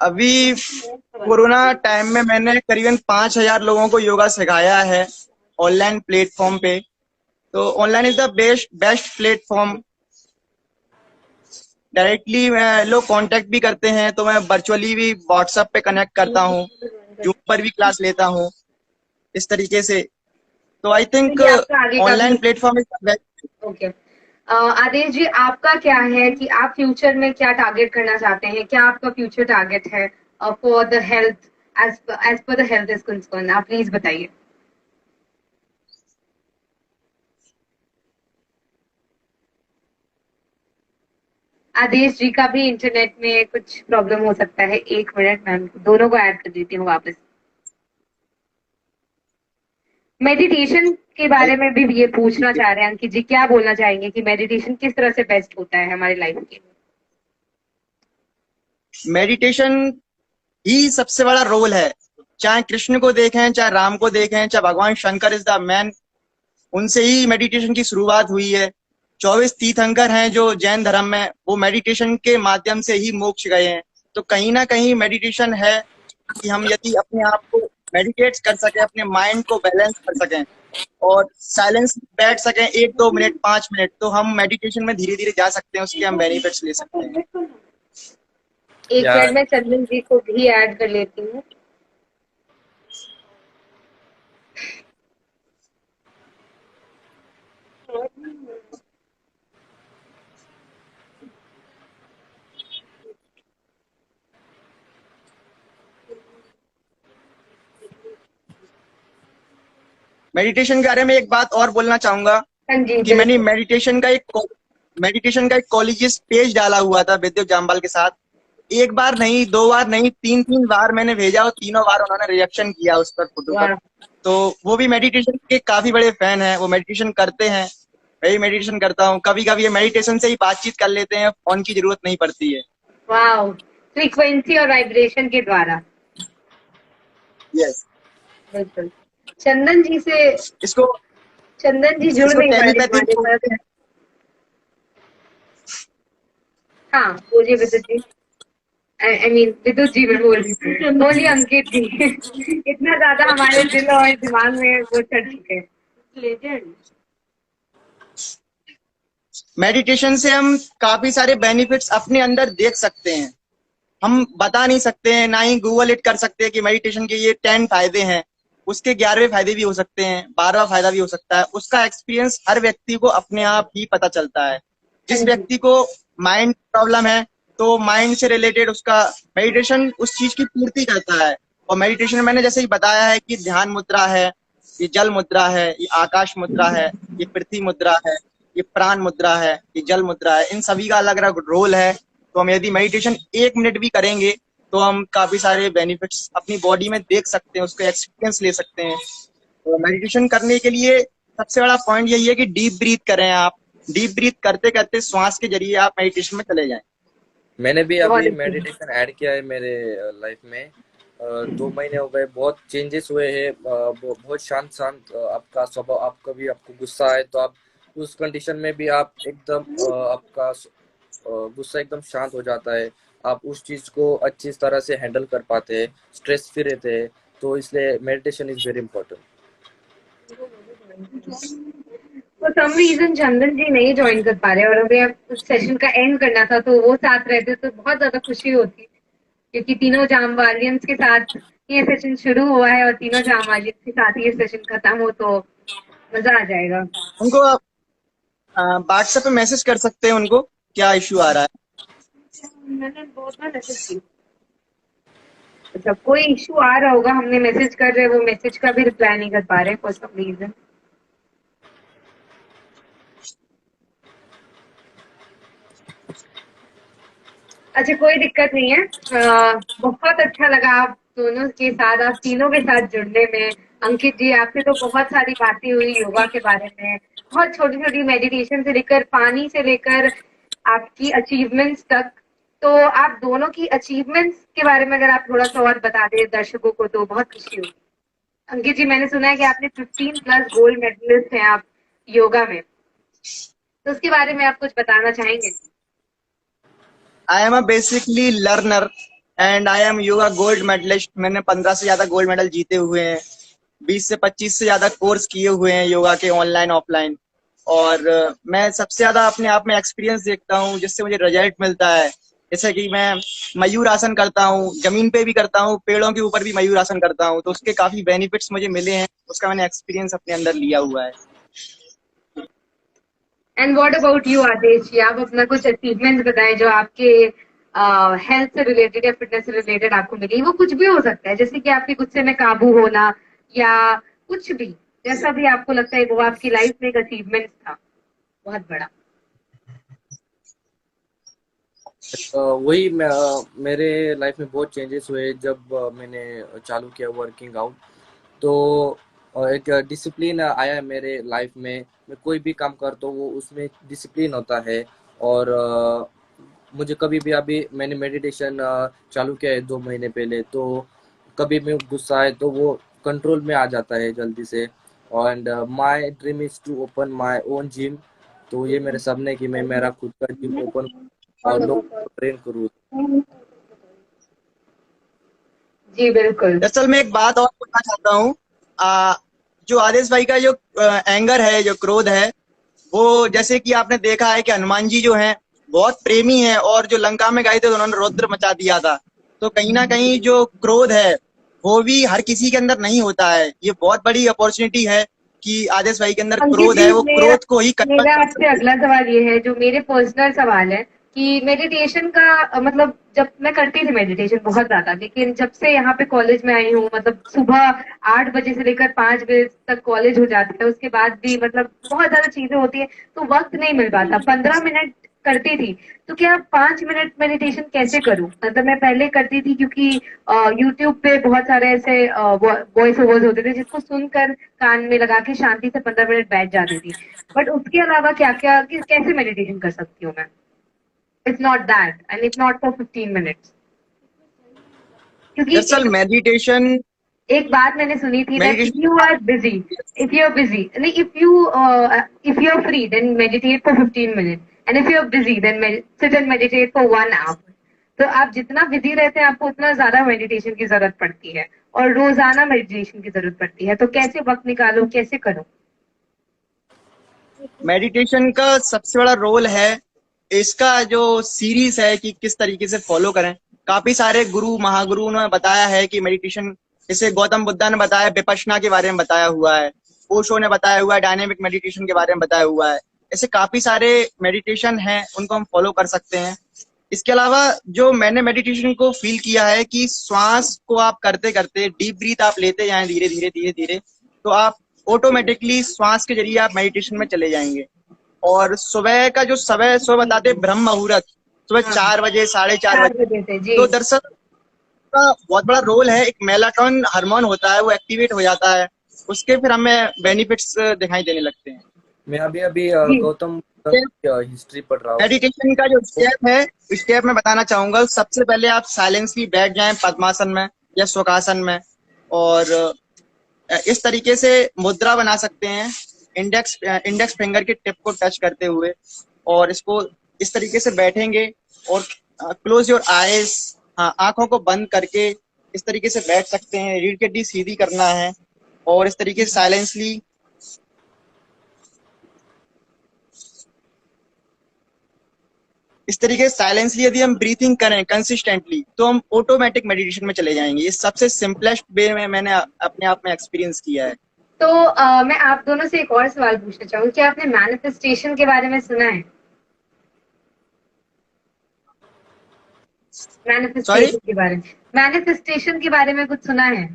अभी कोरोना टाइम में मैंने करीबन 5000 लोगों को योगा सिखाया है ऑनलाइन प्लेटफॉर्म पे। तो online is the best platform. Directly लोग कांटेक्ट भी करते हैं, तो मैं वर्चुअली भी व्हाट्सएप पे कनेक्ट करता हूँ, जूम पर भी क्लास लेता हूँ, इस तरीके से। तो I think online platform is the best. Okay, Adesh ji, आपका क्या है कि आप फ्यूचर में क्या टारगेट करना चाहते हैं? क्या आपका फ्यूचर टारगेट है for the health, as per the health is concern? आप प्लीज बताइए। आदेश जी का भी इंटरनेट में कुछ प्रॉब्लम हो सकता है। 1 मिनट, मैं दोनों को ऐड कर देती हूँ वापस। मेडिटेशन के बारे में भी ये पूछना चाह रहे हैं अंकित जी, क्या बोलना चाहेंगे कि मेडिटेशन किस तरह से बेस्ट होता है हमारी लाइफ के? मेडिटेशन ही सबसे बड़ा रोल है। चाहे कृष्ण को देखें, चाहे राम को देखें, चाहे भगवान शंकर इज द मैन, उनसे ही मेडिटेशन की शुरुआत हुई है। 24 तीर्थंकर हैं जो जैन धर्म में, वो मेडिटेशन के माध्यम से ही मोक्ष गए हैं। तो कहीं ना कहीं मेडिटेशन है कि हम यदि अपने आप को मेडिटेट कर सकें, अपने माइंड को बैलेंस कर सकें और साइलेंस बैठ सकें 1-2 मिनट, 5 मिनट, तो हम मेडिटेशन में धीरे धीरे जा सकते हैं, उसके हम बेनिफिट्स ले सकते हैं। एक मिनट में चंदन जी को भी ऐड कर लेती हूँ। मेडिटेशन के बारे में एक बात और बोलना चाहूंगा कि मैंने मेडिटेशन का एक कॉलेज पेज डाला हुआ था विद्युत जामवाल के साथ। 1 बार नहीं, 2 बार नहीं, 3 बार मैंने भेजा और तीनों बार उन्होंने रिएक्शन किया उस पर, फोटो पर। तो वो भी मेडिटेशन के काफी बड़े फैन हैं, वो मेडिटेशन करते हैं, मैं भी मेडिटेशन करता हूँ। कभी कभी ये मेडिटेशन से ही बातचीत कर लेते हैं, फोन की जरूरत नहीं पड़ती है। वाओ, फ्रीक्वेंसी और वाइब्रेशन के द्वारा। यस, बिल्कुल। चंदन जी जुड़ इसको नहीं पा रहे टेलीपैथी हमारे साथ। हाँ, बोलिए विद्युत जी। आई मीन विद्युत जी मैं बोल रही हूँ, बोलिए अंकित जी। इतना ज्यादा हमारे दिल और दिमाग में वो चढ़ चुके हैं। लेजेंड। मेडिटेशन से हम काफी सारे बेनिफिट्स अपने अंदर देख सकते हैं। हम बता नहीं सकते हैं, ना ही गूगल इट कर सकते हैं कि मेडिटेशन के ये 10 फायदे हैं, उसके 11वें फायदे भी हो सकते हैं, 12वां फायदा भी हो सकता है। उसका एक्सपीरियंस हर व्यक्ति को अपने आप ही पता चलता है। जिस व्यक्ति को माइंड प्रॉब्लम है तो माइंड से रिलेटेड उसका मेडिटेशन उस चीज की पूर्ति करता है। और मेडिटेशन में मैंने जैसे ही बताया है कि ध्यान मुद्रा है, ये जल मुद्रा है, ये आकाश मुद्रा है, ये पृथ्वी मुद्रा है, ये प्राण मुद्रा है, ये जल मुद्रा है, इन सभी का अलग अलग रोल है। तो हम यदि मेडिटेशन 1 मिनट भी करेंगे तो हम काफी सारे बेनिफिट्स अपनी बॉडी में देख सकते हैं, उसका एक्सपीरियंस ले सकते हैं। तो मेडिटेशन करने के लिए सबसे बड़ा पॉइंट यही है कि डीप ब्रीथ करें। आप डीप ब्रीथ करते करते श्वास के जरिए आप मेडिटेशन में चले जाएं। मैंने भी अभी मेडिटेशन ऐड किया है मेरे लाइफ में। 2 महीने हो गए, बहुत चेंजेस हुए हैं। बहुत शांत आपका स्वभाव। आपको गुस्सा आए तो आप उस कंडीशन में भी आप एकदम आपका गुस्सा एकदम शांत हो जाता है। आप उस चीज को अच्छी तरह से हैंडल कर पाते हैं, स्ट्रेस फ्री रहते हैं। तो इसलिए मेडिटेशन इज वेरी इंपॉर्टेंट। तो सम रीजन चंदन जी नहीं ज्वाइन कर पा रहे और अभी आप सेशन का एंड करना था तो वो साथ रहते तो बहुत ज्यादा खुशी होती, क्योंकि तीनों जाम वालियंस के साथ ये सेशन शुरू हुआ है और तीनों जाम वालियंस के साथ ये सेशन खत्म हो तो मजा आ जाएगा। उनको आप व्हाट्सएप पे मैसेज कर सकते हैं उनको क्या इश्यू आ रहा है। मैंने बहुत बार मैसेज की, मतलब कोई इशू आ रहा होगा, हमने मैसेज कर रहे, वो मैसेज का भी रिप्लाई नहीं कर पा रहे फॉर सम रीजन। अच्छा, कोई दिक्कत नहीं है। बहुत अच्छा लगा आप दोनों के साथ, आप तीनों के साथ जुड़ने में। अंकित जी, आपसे तो बहुत सारी बातें हुई योगा के बारे में, बहुत छोटी छोटी मेडिटेशन से लेकर पानी से लेकर आपकी अचीवमेंट्स तक। तो आप दोनों की अचीवमेंट्स के बारे में अगर आप थोड़ा सा और बता दें दर्शकों को तो बहुत खुशी होगी। अंकित जी, मैंने सुना है कि आपने 15+ गोल्ड मेडलिस्ट हैं आप योगा में, तो उसके बारे में आप कुछ बताना चाहेंगे? I am a basically learner and I am yoga gold medallist. मैंने 15 से ज्यादा गोल्ड मेडल जीते हुए हैं, 20 से 25 से ज्यादा कोर्स किए हुए हैं योगा के, ऑनलाइन ऑफलाइन। और मैं सबसे ज्यादा अपने आप में एक्सपीरियंस देखता हूँ जिससे मुझे रिजल्ट मिलता है। जैसे कि मैं मयूर आसन करता हूँ, जमीन पे भी करता हूँ, पेड़ों के ऊपर भी मयूर आसन करता हूँ, तो उसके काफी बेनिफिट्स मुझे मिले हैं, उसका मैंने एक्सपीरियंस अपने अंदर लिया हुआ है। And what about you Adesh जी, आप अपना कुछ अचीवमेंट बताएं जो आपके हेल्थ से रिलेटेड या फिटनेस से रिलेटेड आपको मिली। वो कुछ भी हो सकता है, जैसे कि आपके गुस्से में काबू होना या कुछ भी, जैसा भी आपको लगता है वो आपकी लाइफ में एक अचीवमेंट था बहुत बड़ा। वही मेरे लाइफ में बहुत चेंजेस हुए जब मैंने चालू किया वर्किंग आउट। तो एक डिसिप्लिन आया मेरे लाइफ में। मैं कोई भी काम करता हूँ वो उसमें डिसिप्लिन होता है। और मुझे कभी भी, अभी मैंने मेडिटेशन चालू किया है 2 महीने पहले, तो कभी भी गुस्सा आए तो वो कंट्रोल में आ जाता है जल्दी से। And my dream is to open my own gym. तो ये मेरे सपने कि मैं मेरा खुद का जिम ओपन और लोग ट्रेन करूँ। जी बिल्कुल। दरअसल मैं एक बात और बोलना चाहता हूँ। जो आदेश भाई का जो एंगर है, जो क्रोध है, वो जैसे कि आपने देखा है कि हनुमान जी जो हैं बहुत प्रेमी हैं और जो लंका में गए थे तो उन्होंने रौद्र मचा दिया था। तो कहीं ना कहीं जो क्रोध है वो भी हर किसी के अंदर नहीं होता है। ये बहुत बड़ी अपॉर्चुनिटी है कि आदेश भाई के अंदर क्रोध है, वो क्रोध को ही मेरा आपसे अगला सवाल ये है, जो मेरे पर्सनल सवाल है कि मेडिटेशन का मतलब, जब मैं करती थी मेडिटेशन बहुत ज्यादा, लेकिन जब से यहाँ पे कॉलेज में आई हूँ, मतलब सुबह 8 बजे से लेकर 5 बजे तक कॉलेज हो जाता है, उसके बाद भी मतलब बहुत ज्यादा चीजें होती है तो वक्त नहीं मिल पाता। 15 मिनट करती थी, तो क्या 5 मिनट मेडिटेशन कैसे करूं? मतलब मैं पहले करती थी क्योंकि यूट्यूब पे बहुत सारे ऐसे वॉइस ओवर्स होते थे जिसको सुनकर कान में लगा के शांति से 15 मिनट बैठ जाती थी। बट उसके अलावा क्या क्या कैसे मेडिटेशन कर सकती हूँ मैं? It's not that and it's not for 15 minutes, क्योंकि दरअसल मेडिटेशन एक बात मैंने सुनी थी that if meditation you are busy, if you're busy, नहीं, if you're free, then meditate for 15 minutes, and if you're busy, then sit and meditate for 1 hour. तो आप जितना बिजी रहते हैं आपको उतना ज्यादा मेडिटेशन की जरूरत पड़ती है, और रोजाना मेडिटेशन की जरूरत पड़ती है। तो कैसे वक्त निकालो, कैसे करो? मेडिटेशन का सबसे बड़ा रोल है इसका जो सीरीज है कि किस तरीके से फॉलो करें। काफी सारे गुरु महागुरु ने बताया है कि मेडिटेशन, जैसे गौतम बुद्धा ने बताया, विपश्यना के बारे में बताया हुआ है, ओशो ने बताया हुआ है, डायनेमिक मेडिटेशन के बारे में बताया हुआ है। ऐसे काफी सारे मेडिटेशन हैं, उनको हम फॉलो कर सकते हैं। इसके अलावा जो मैंने मेडिटेशन को फील किया है कि श्वास को आप करते करते डीप ब्रीथ आप लेते जाएं धीरे धीरे धीरे धीरे, तो आप ऑटोमेटिकली श्वास के जरिए आप मेडिटेशन में चले जाएंगे। और सुबह का जो समय सुबह बताते ब्रह्म मुहूर्त, सुबह 4 बजे 4:30 बजे, जी। तो दरअसल का बहुत बड़ा रोल है। एक मेलाटोनिन हार्मोन होता है, वो एक्टिवेट हो जाता है, उसके फिर हमें बेनिफिट्स दिखाई देने लगते हैं। मैं अभी गौतम हिस्ट्री पढ़ रहा हूँ। मेडिटेशन का जो स्टेप है, स्टेप मैं बताना चाहूंगा। सबसे पहले आप साइलेंसली बैठ जाएं पद्मासन में या सुखासन में, और इस तरीके से मुद्रा बना सकते हैं, इंडेक्स फिंगर के टिप को टच करते हुए, और इसको इस तरीके से बैठेंगे और क्लोज योर आईज, हाँ, आंखों को बंद करके इस तरीके से बैठ सकते हैं। रीढ़ की हड्डी सीधी करना है और इस तरीके से साइलेंसली यदि हम ब्रीथिंग करें कंसिस्टेंटली, तो हम ऑटोमेटिक मेडिटेशन में चले जाएंगे। ये सबसे सिंपलेस्ट वे में मैंने अपने आप में एक्सपीरियंस किया है। तो मैं आप दोनों से एक और सवाल पूछना चाहूंगी, क्या आपने मैनिफेस्टेशन के बारे में सुना है? मैनिफेस्टेशन के बारे में कुछ सुना है?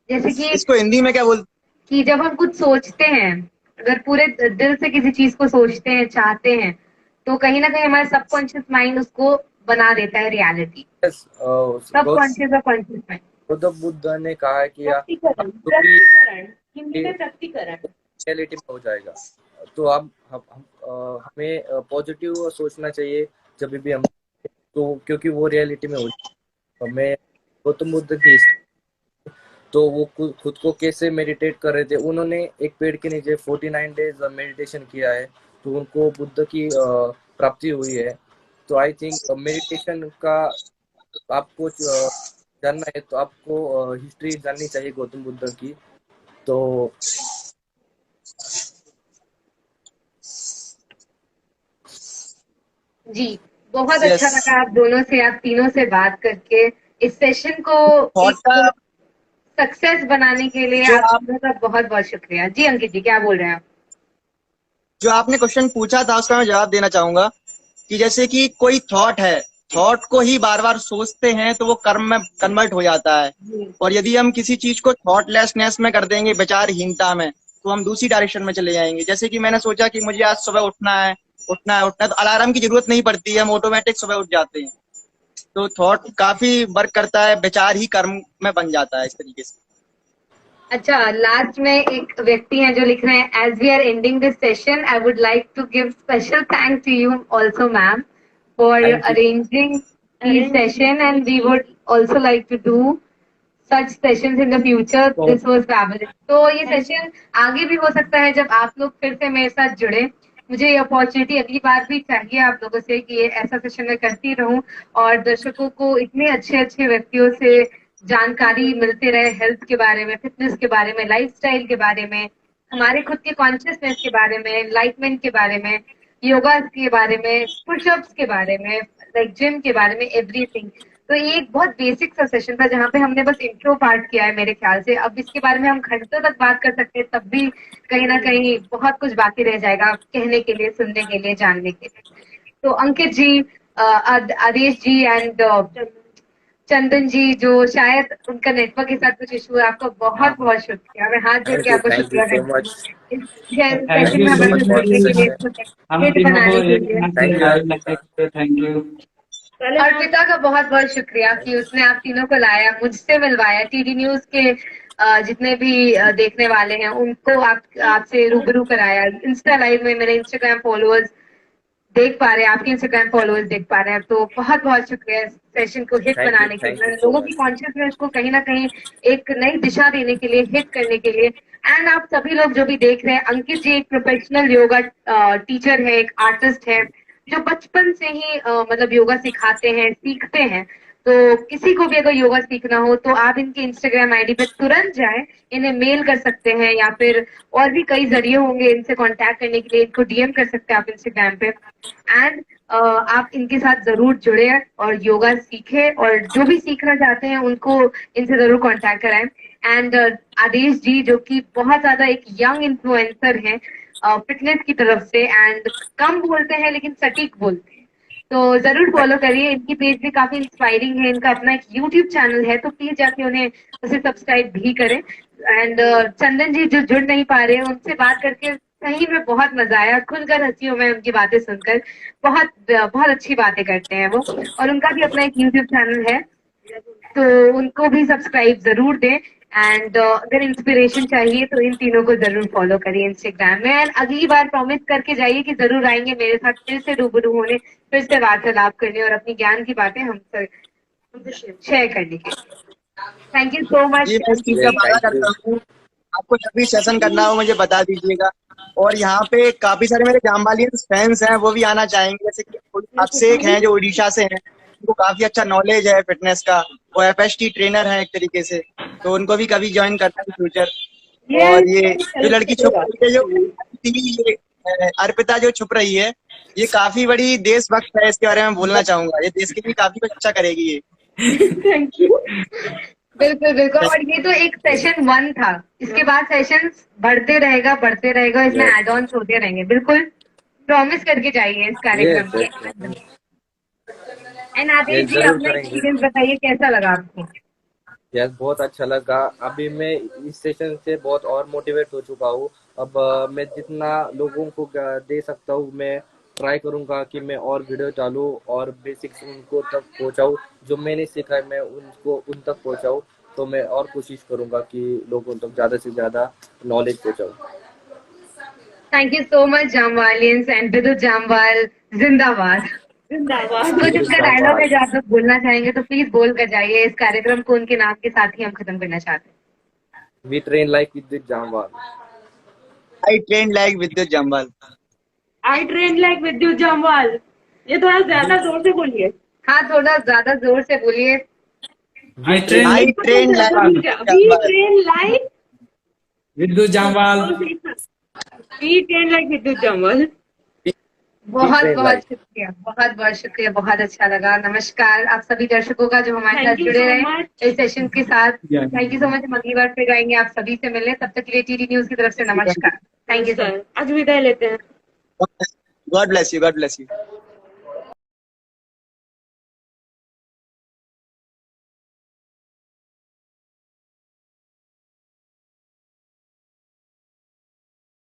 जैसे कि इसको हिंदी में क्या बोलते? कि जब हम कुछ सोचते हैं, अगर पूरे दिल से किसी चीज को सोचते हैं, चाहते हैं, तो कहीं ना कहीं हमारा सबकॉन्शियस माइंड उसको बना देता है रियलिटी। सबकॉन्शियस और कॉन्शियस माइंड। गौतम बुद्ध ने कहा है कि रियलिटी में हो जाएगा। तो अब हमें पॉजिटिव सोचना चाहिए जब भी हम, तो क्योंकि वो रियलिटी में हो जाएगा। मैं गौतम बुद्ध की, तो वो खुद को कैसे मेडिटेट कर रहे थे, उन्होंने एक पेड़ के नीचे 49 डेज मेडिटेशन किया है, तो उनको बुद्ध की प्राप्ति हुई है। तो आई थिंक मेडिटेशन का आपको जानना है तो आपको हिस्ट्री जाननी चाहिए गौतम बुद्ध की। तो जी, बहुत अच्छा लगा आप दोनों से, आप तीनों से बात करके। इस सेशन को सक्सेस बनाने के लिए आप दोनों का बहुत बहुत शुक्रिया। जी अंकित जी, क्या बोल रहे हैं आप? जो आपने क्वेश्चन पूछा था उसका मैं जवाब देना चाहूंगा कि जैसे कि कोई थॉट है, थॉट को ही बार बार सोचते हैं तो वो कर्म में कन्वर्ट हो जाता है, और यदि हम किसी चीज को थॉटलेसनेस में कर देंगे, विचारहीनता में, तो हम दूसरी डायरेक्शन में चले जाएंगे। जैसे कि मैंने सोचा कि मुझे आज सुबह उठना है, तो अलार्म की जरूरत नहीं पड़ती है, हम ऑटोमेटिक सुबह उठ जाते हैं। तो थॉट काफी वर्क करता है, विचार ही कर्म में बन जाता है इस तरीके से। अच्छा, लास्ट में एक व्यक्ति हैं जो लिख रहे हैं, as we are ending this session, I would like to give special thank to you also ma'am for arranging this session, and we would also like to do such sessions in the future. This was fabulous. तो ये session आगे भी हो सकता है जब आप लोग फिर से मेरे साथ जुड़े। मुझे ये अपॉर्चुनिटी अगली बार भी चाहिए आप लोगों से कि ये ऐसा सेशन मैं करती रहूं और दर्शकों को इतने अच्छे अच्छे व्यक्तियों से जानकारी मिलते रहे, हेल्थ के बारे में, फिटनेस के बारे में, लाइफस्टाइल के बारे में, हमारे खुद के कॉन्शियसनेस के बारे में, एनलाइटमेंट के बारे में, योगा के बारे में, पुशअप्स के बारे में, लाइक जिम के बारे में, एवरीथिंग। तो ये एक बहुत बेसिक सा सेशन था जहाँ पे हमने बस इंट्रो पार्ट किया है मेरे ख्याल से। अब इसके बारे में हम घंटों तक बात कर सकते हैं, तब भी कहीं ना कहीं बहुत कुछ बाकी रह जाएगा कहने के लिए, सुनने के लिए, जानने के लिए। तो अंकित जी, आदेश जी एंड चंदन जी, जो शायद उनका नेटवर्क के साथ कुछ इशू है, आपका बहुत बहुत शुक्रिया। मैं हाथ जोड़ के आपको थैंक यू शुक्रिया सो करती मच। हूँ इस थैंक सेशन यू में सो हमारे मच साथ फॉर जुड़ने दिस के लिए, सेशन। इसको हम हिट तीनों को बनाने के एक लिए। मंच Thank में you, लाइव Arpita. लाने के लिए थैंक यू। अर्पिता का बहुत बहुत शुक्रिया कि उसने आप तीनों को लाया, मुझसे मिलवाया। टीडी न्यूज के जितने भी देखने वाले हैं उनको आपसे रूबरू कराया। इंस्टा लाइव में मेरे इंस्टाग्राम फॉलोअर्स देख पा रहे हैं, आपके इंस्टाग्राम फॉलोअर्स देख पा रहे हैं, तो बहुत बहुत शुक्रिया इस सेशन को हिट बनाने के लिए, Thank you so लोगों की much. कॉन्शियसनेस को कहीं ना कहीं एक नई दिशा देने के लिए, हिट करने के लिए। एंड आप सभी लोग जो भी देख रहे हैं, अंकित जी एक प्रोफेशनल योगा टीचर है, एक आर्टिस्ट है, जो बचपन से ही मतलब योगा सिखाते हैं, सीखते हैं। तो किसी को भी अगर योगा सीखना हो तो आप इनके इंस्टाग्राम आईडी पे तुरंत जाएं, इन्हें मेल कर सकते हैं, या फिर और भी कई जरिए होंगे इनसे कांटेक्ट करने के लिए। इनको डीएम कर सकते हैं आप इंस्टाग्राम पे। एंड आप इनके साथ जरूर जुड़े और योगा सीखें, और जो भी सीखना चाहते हैं उनको इनसे जरूर कांटेक्ट कराएं। एंड आदेश जी, जो कि बहुत ज्यादा एक यंग इन्फ्लुएंसर हैं फिटनेस की तरफ से, एंड कम बोलते हैं लेकिन सटीक बोलते हैं, तो जरूर फॉलो करिए। इनकी पेज भी काफी इंस्पायरिंग है, इनका अपना एक यूट्यूब चैनल है, तो प्लीज जाके उन्हें उसे सब्सक्राइब भी करें। एंड चंदन जी जो जुड़ नहीं पा रहे हैं, उनसे बात करके सही में बहुत मजा आया, खुलकर हंसी हूँ मैं उनकी बातें सुनकर। बहुत बहुत अच्छी बातें करते हैं वो, और उनका भी अपना एक यूट्यूब चैनल है, तो उनको भी सब्सक्राइब जरूर दें। एंड अगर इंस्पिरेशन चाहिए तो इन तीनों को जरूर फॉलो करिए इंस्टाग्राम में। एंड अगली बार प्रॉमिस करके जाइए कि जरूर आएंगे मेरे साथ फिर से रूबरू होने, फिर से वार्तालाप करने और अपनी ज्ञान की बातें हमसे शेयर करने के लिए। थैंक यू सो मच जी मैं इस चीज का Yes, वादा thank you. करता हूँ, आपको जब भी सेशन करना हो मुझे बता दीजिएगा। और यहाँ पे काफी सारे मेरे जामवालियंस फैंस हैं, वो भी आना चाहेंगे, जैसे कि अभिषेक हैं जो उड़ीसा से हैं, उनको काफी अच्छा नॉलेज है फिटनेस का, वो एफएसटी ट्रेनर है एक तरीके से, तो उनको भी कभी ज्वाइन करना है फ्यूचर। और ये जो लड़की छुप रही है, ये अर्पिता जो छुप रही है, ये काफी बड़ी देशभक्त है, इसके बारे में बोलना चाहूंगा, ये देश के लिए काफी कुछ अच्छा करेगी ये। Thank you. बिल्कुल बिल्कुल, और ये तो एक सेशन 1 था, इसके बाद सेशंस बढ़ते रहेगा, इसमें Yes. एड ऑन्स होते रहेंगे। बिल्कुल प्रॉमिस करके जाइए इस कार्यक्रम Yes, के। yes. एंड आदेश Yes, जी, जरूर अपना करेंगे। एक्सपीरियंस बताइए, कैसा लगा आपको? यस, बहुत अच्छा लगा। अभी मैं इस सेशन से बहुत और मोटिवेट हो चुका हूँ। अब मैं जितना लोगों को दे सकता हूँ, मैं ट्राई करूँगा कि मैं और वीडियो डालूँ और बेसिक्स उनको तक पहुँचाऊँ। जो मैंने सीखा है मैं उनको उन तक पहुँचाऊँ। तो मैं और कोशिश करूँगा कि लोगों तक ज़्यादा से ज़्यादा नॉलेज पहुँचाऊँ। Thank you so much Jamwalians, and Vidyut Jamwal जिंदाबाद। कुछ उनका डायलॉग है जो आप लोग बोलना चाहेंगे तो प्लीज बोल कर जाइए। इस कार्यक्रम को उनके नाम के साथ ही हम खत्म करना चाहते हैं। We train like Vidyut Jammwal. I train like Vidyut Jammwal. I train like Vidyut Jammwal. ये थोड़ा ज्यादा जोर से बोलिए। हाँ, थोड़ा ज्यादा जोर से बोलिए। I train I train like we train like Vidyut Jamwal. We train like Vidyut Jammwal. बहुत बहुत शुक्रिया, बहुत बहुत शुक्रिया, बहुत अच्छा लगा। नमस्कार आप सभी दर्शकों का जो हमारे साथ जुड़े रहे इस सेशन के साथ। Thank you so much. हम अगली बार फिर आएंगे आप सभी से मिलने, तब तक के लिए टीडी न्यूज की तरफ से नमस्कार। Thank you sir. आज विदाई लेते हैं। God bless you, God bless you.